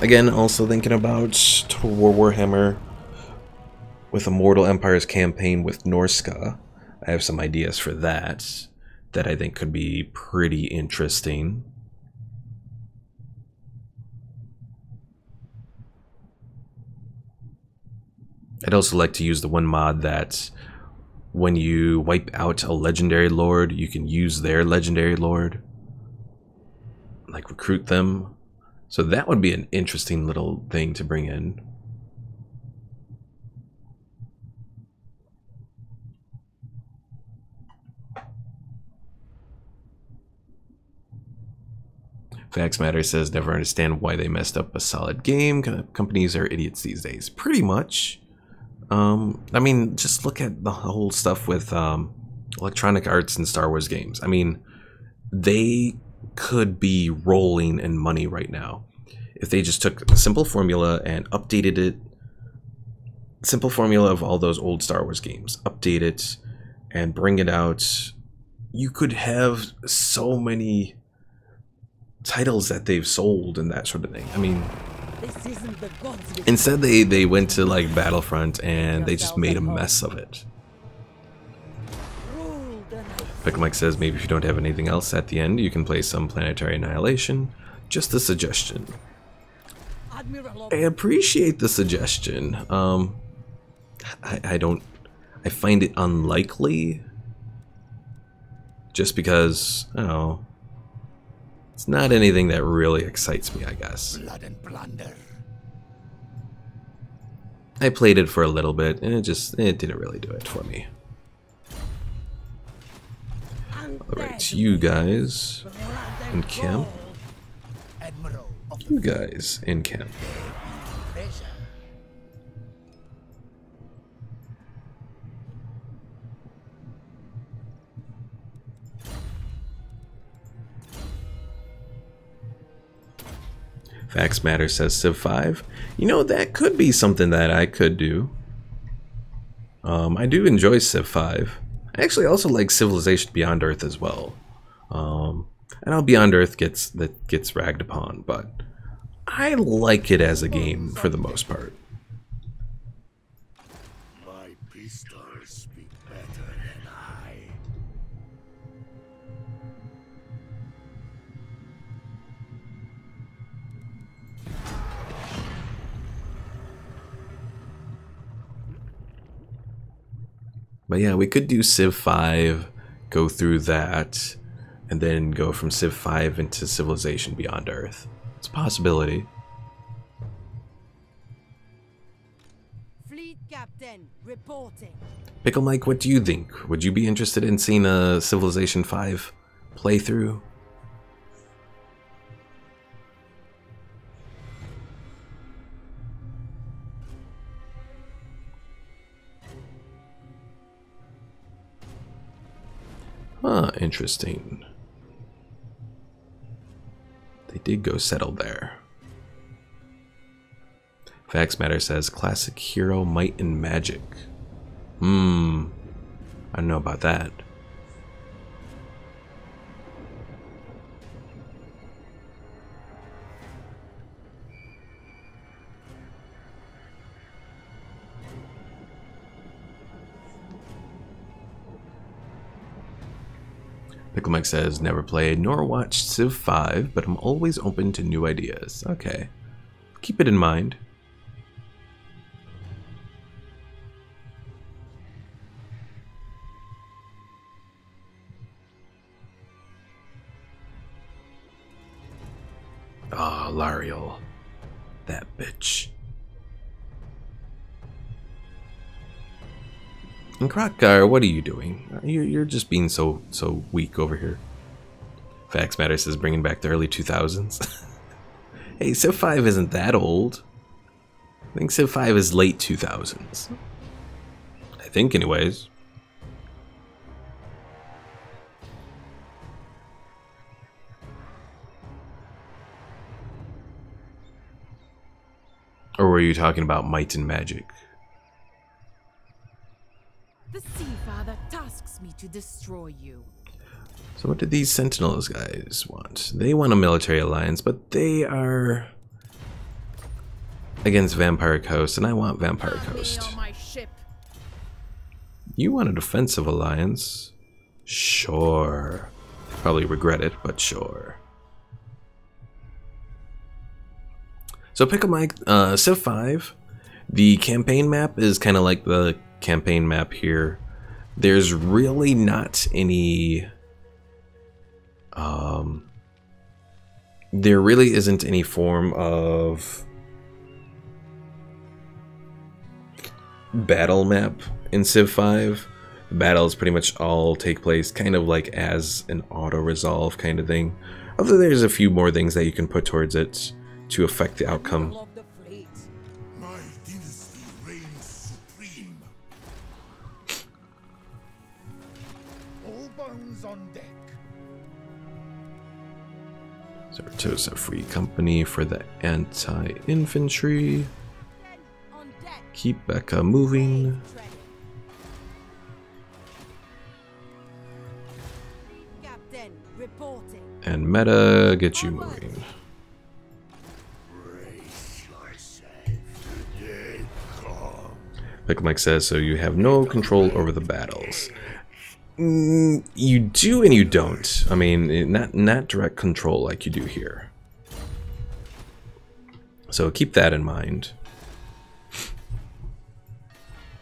Again, also thinking about Total War Warhammer with Immortal Empires campaign with Norska. I have some ideas for that I think could be pretty interesting. I'd also like to use the one mod that when you wipe out a legendary lord, you can use their legendary lord, like recruit them. So that would be an interesting little thing to bring in. Facts Matter says, never understand why they messed up a solid game. Companies are idiots these days. Pretty much. I mean, just look at the whole stuff with Electronic Arts and Star Wars games. I mean, they could be rolling in money right now if they just took a simple formula and updated it. Simple formula of all those old Star Wars games. Update it and bring it out. You could have so many titles that they've sold and that sort of thing. I mean, This isn't the gods. instead they went to like Battlefront and they just made a mess of it. Rule the night. Pickle Mike says, maybe if you don't have anything else at the end, you can play some Planetary Annihilation. Just a suggestion. Admiral of I appreciate the suggestion. I find it unlikely. Just because, I don't know, it's not anything that really excites me, I guess. Blood and plunder. I played it for a little bit, and it didn't really do it for me. Alright, you guys in camp. Admiral of You guys in camp. treasure. Facts Matter says Civ 5. You know, that could be something that I could do. I do enjoy Civ 5. I actually also like Civilization Beyond Earth as well. I know Beyond Earth gets ragged upon, but I like it as a game for the most part. My pistols speak better than I. But yeah, we could do Civ 5, go through that, and then go from Civ 5 into Civilization Beyond Earth. It's a possibility. Fleet captain reporting. Pickle Mike, what do you think? Would you be interested in seeing a Civilization 5 playthrough? Huh, interesting. They did go settle there. Facts Matter says classic hero might and magic. I don't know about that. Pickle Mike says, never played nor watched Civ 5, but I'm always open to new ideas. Okay. Keep it in mind. Ah, Lariel. That bitch. And Krokgar, what are you doing? You're just being so weak over here. Facts Matter says bringing back the early 2000s. Hey, Civ 5 isn't that old. I think Civ 5 is late 2000s. I think anyways. Or were you talking about Might and Magic? The Sea Father tasks asks me to destroy you. So what do these Sentinels guys want? They want a military alliance, but they are against Vampiric Host, and I want Vampiric Host. On my ship. You want a defensive alliance? Sure. Probably regret it, but sure. So pick a mic, Civ 5. The campaign map is kind of like the campaign map here. There's really not any... there really isn't any form of battle map in Civ 5. The battles pretty much all take place kind of like as an auto-resolve kind of thing. Although there's a few more things that you can put towards it to affect the outcome. My dynasty reigns supreme. All bones on deck. Sartosa Free Company for the anti-infantry. On deck. Keep Becca moving. Captain, reporting. And Meta, get you moving. Brace yourself. The dead come. Like Mike says, so you have no control over the battles. You do and you don't. I mean, not direct control like you do here. So keep that in mind.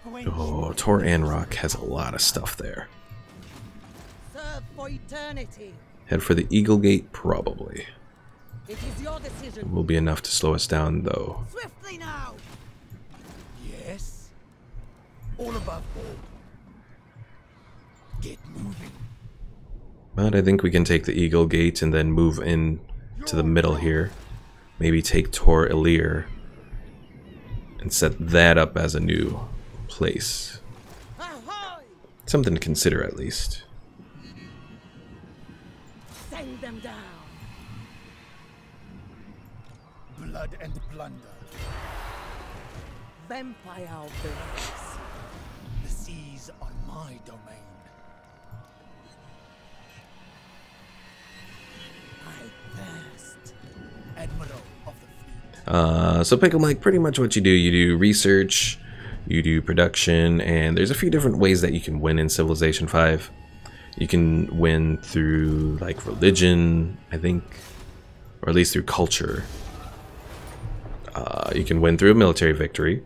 Oh, Tor Anrock has a lot of stuff there. Serve for eternity. Head for the Eagle Gate, probably. It is your decision. It will be enough to slow us down, though. Swiftly now. Yes. All above board. Get moving. But I think we can take the Eagle Gate and then move in to the middle here. Maybe take Tor Elir and set that up as a new place. Ahoy! Something to consider at least. Send them down. Blood and plunder. Vampire of the Vortex. The seas are my domain. I thirst. Admiral of the fleet. So Pickle Mike, pretty much what you do research, you do production, and there's a few different ways that you can win in Civilization 5. You can win through, like, religion, I think, or at least through culture. You can win through a military victory.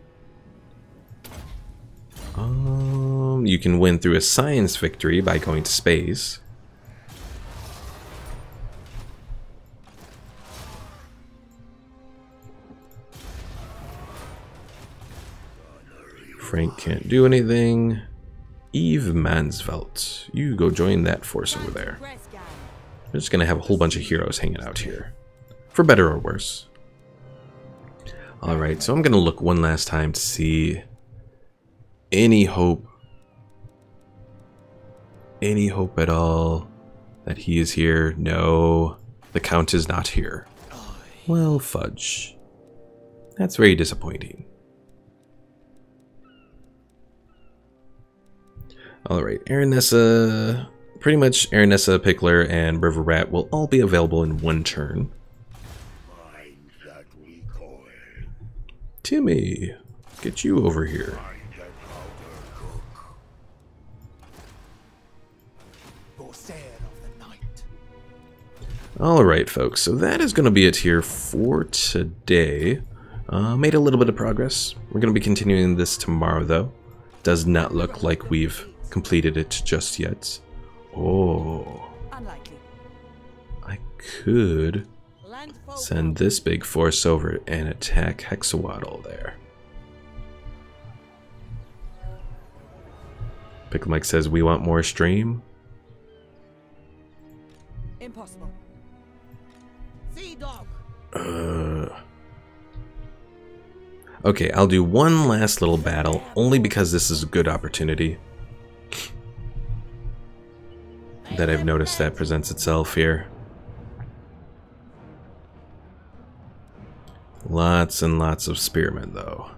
You can win through a science victory by going to space. Frank can't do anything. Eve Mansvelt, you go join that force over there. We're just gonna have a whole bunch of heroes hanging out here, for better or worse. Alright, so I'm gonna look one last time to see any hope at all that he is here. No, the Count is not here. Well, fudge. That's very disappointing. Alright, Aranessa, pretty much Aranessa, Pickler, and River Rat will all be available in one turn. Mind that we coil. Timmy, get you over here. Mind that powder cook. Corsair of the night. Alright folks, so that is going to be it here for today. Made a little bit of progress. We're going to be continuing this tomorrow though. Does not look like we've completed it just yet. Oh, Unlikely. I could send this big force over and attack Hexawaddle there. Pickle Mike says we want more stream. Impossible. Sea dog. Okay, I'll do one last little battle, only because this is a good opportunity that I've noticed that presents itself here. Lots and lots of spearmen, though.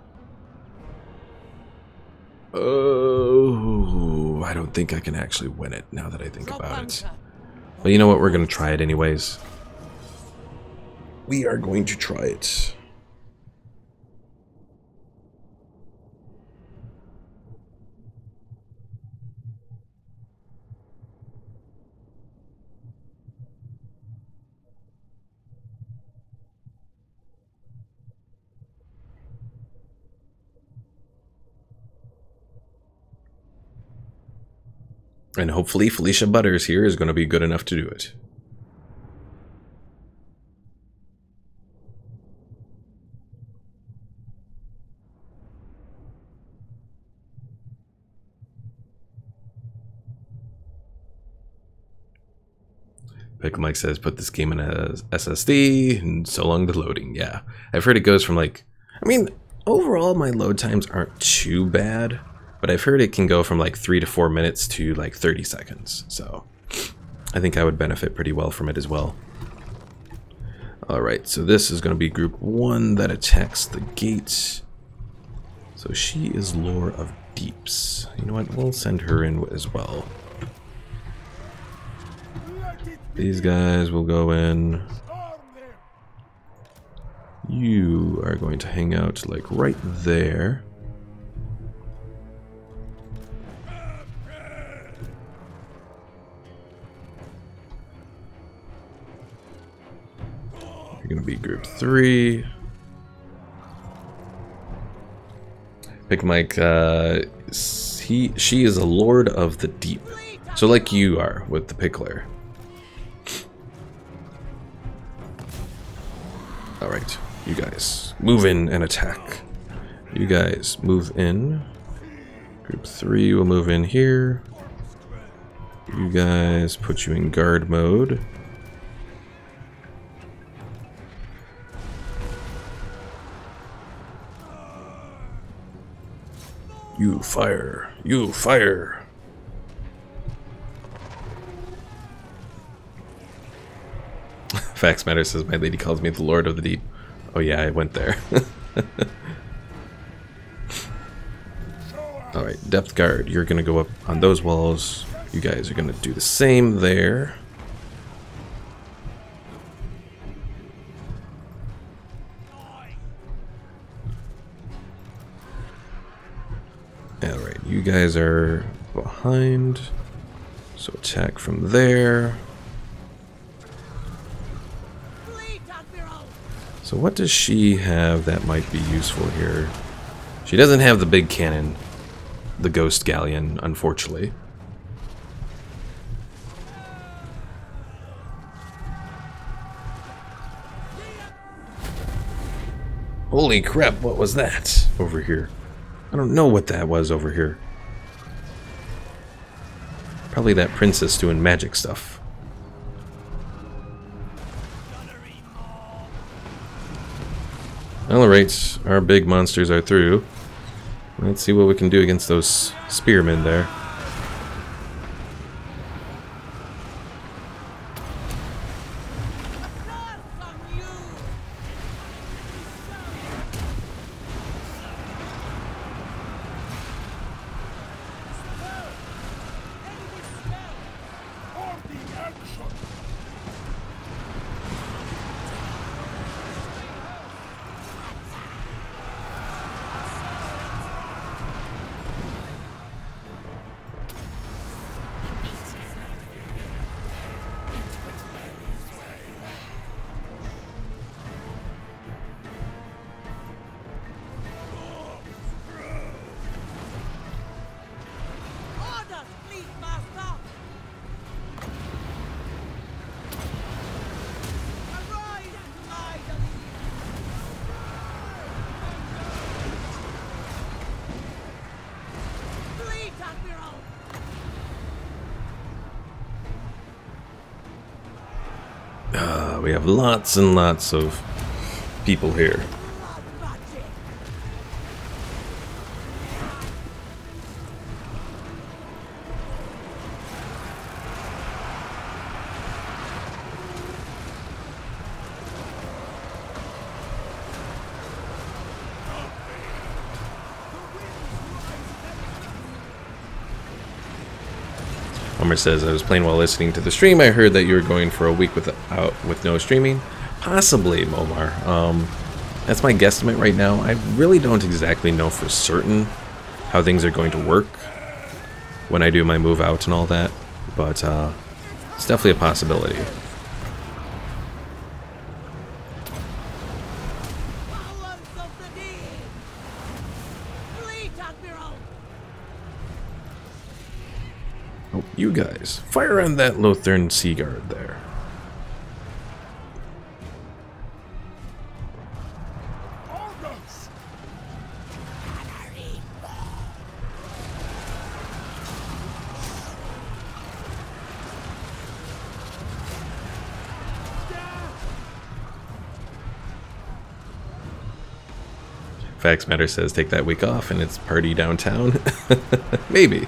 Oh, I don't think I can actually win it now that I think about it. But you know what? We're going to try it anyways. We are going to try it. And hopefully Felicia Butters here is going to be good enough to do it. Pickle Mike says, put this game in a SSD, and so long the loading. Yeah, I've heard it goes from like, I mean, overall my load times aren't too bad, but I've heard it can go from like 3 to 4 minutes to like 30 seconds. So I think I would benefit pretty well from it as well. Alright, so this is going to be group 1 that attacks the gate. So she is Lore of Deeps. You know what, we'll send her in as well. These guys will go in. You are going to hang out like right there. You're going to be group 3. Pick Mike, she is a Lord of the Deep. So like you are with the Pickler. Alright, you guys move in and attack. You guys move in. Group 3 will move in here. You guys put you in guard mode. You fire. You fire. Fax Matter says, my lady calls me the Lord of the Deep. Oh yeah, I went there. Alright, Depth Guard, you're going to go up on those walls. You guys are going to do the same there. Alright, you guys are behind. So attack from there. So what does she have that might be useful here? She doesn't have the big cannon, the Ghost Galleon, unfortunately. Holy crap, what was that over here? I don't know what that was over here. Probably that princess doing magic stuff. Alright, our big monsters are through. Let's see what we can do against those spearmen there. We have lots and lots of people here. Homer says, I was playing while listening to the stream. I heard that you were going for a week with no streaming. Possibly, Momar. That's my guesstimate right now. I really don't exactly know for certain how things are going to work when I do my move out and all that, but it's definitely a possibility. Oh, you guys, fire on that Ulthuan Sea Guard there. Facts Matter says take that week off and it's party downtown. Maybe.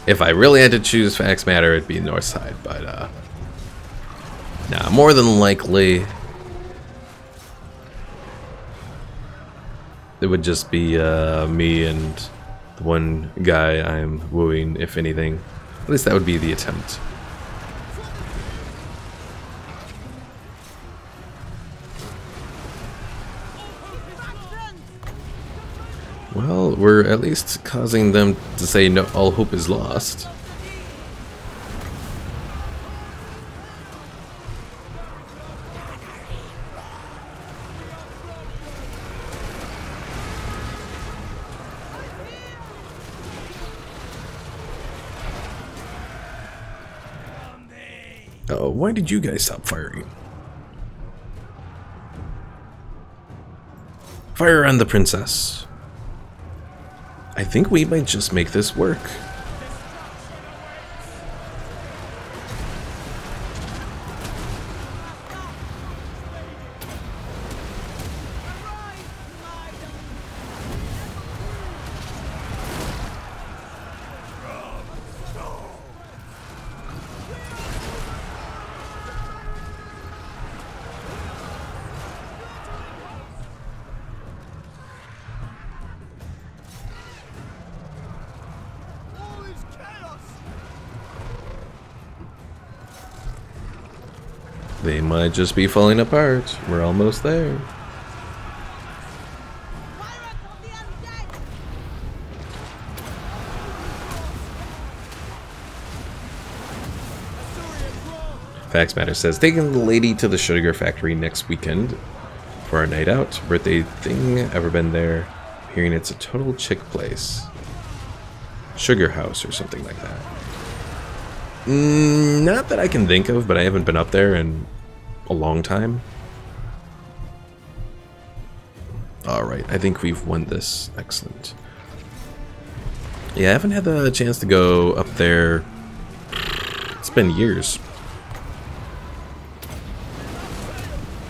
If I really had to choose Facts Matter, it'd be North Side, but nah, more than likely it would just be me and the one guy I'm wooing, if anything. At least that would be the attempt. Well, we're at least causing them to say no, all hope is lost. Oh, why did you guys stop firing? Fire on the princess. I think we might just make this work. They might just be falling apart. We're almost there. Facts Matter says, taking the lady to the sugar factory next weekend for our night out. Birthday thing, ever been there? Hearing it's a total chick place. Sugar house or something like that. Not that I can think of, but I haven't been up there in a long time. Alright, I think we've won this. Excellent. Yeah, I haven't had the chance to go up there. It's been years.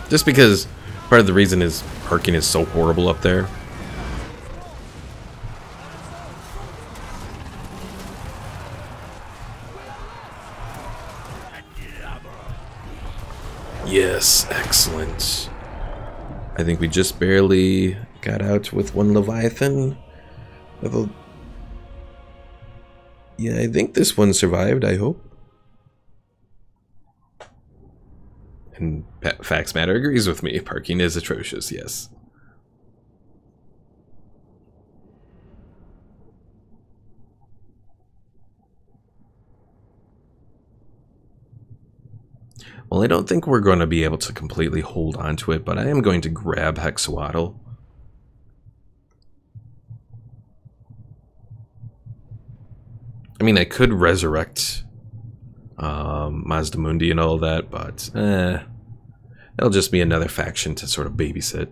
Just because part of the reason is parking is so horrible up there. Yes, excellent. I think we just barely got out with one Leviathan. Yeah, I think this one survived, I hope. And Facts Matter agrees with me. Parking is atrocious, yes. Well, I don't think we're going to be able to completely hold on to it, but I am going to grab Hexawaddle. I mean, I could resurrect Mazdamundi and all that, but it'll just be another faction to sort of babysit.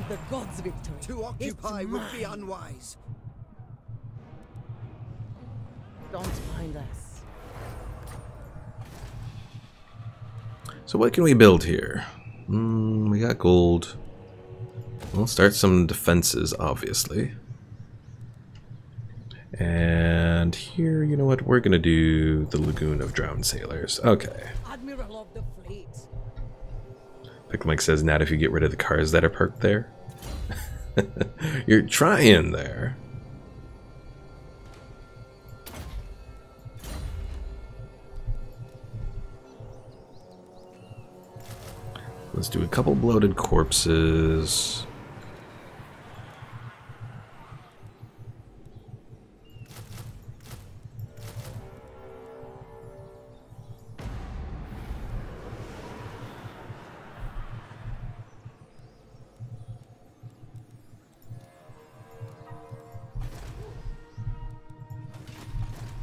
the gods' victory. To occupy It's would be mine. unwise. Don't find us. So what can we build here? We got gold. We'll start some defenses, obviously. And here, you know what? We're gonna do the Lagoon of Drowned Sailors. Okay. Admiral of the fleet. Picklemike says, not if you get rid of the cars that are parked there. You're trying there. Let's do a couple bloated corpses.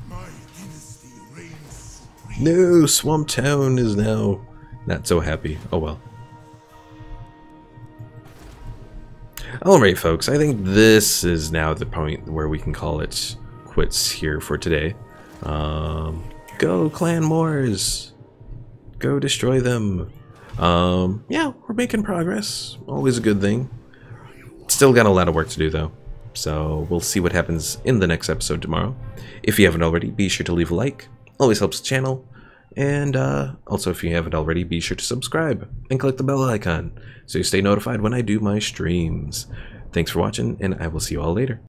My dynasty reigns supreme. No, Swamp Town is now not so happy. Oh well. Alright folks, I think this is now the point where we can call it quits here for today. Go Clan Wars! Go destroy them! Yeah, we're making progress. Always a good thing. Still got a lot of work to do though. So we'll see what happens in the next episode tomorrow. If you haven't already, be sure to leave a like. Always helps the channel. And also, if you haven't already, be sure to subscribe and click the bell icon so you stay notified when I do my streams. Thanks for watching, and I will see you all later.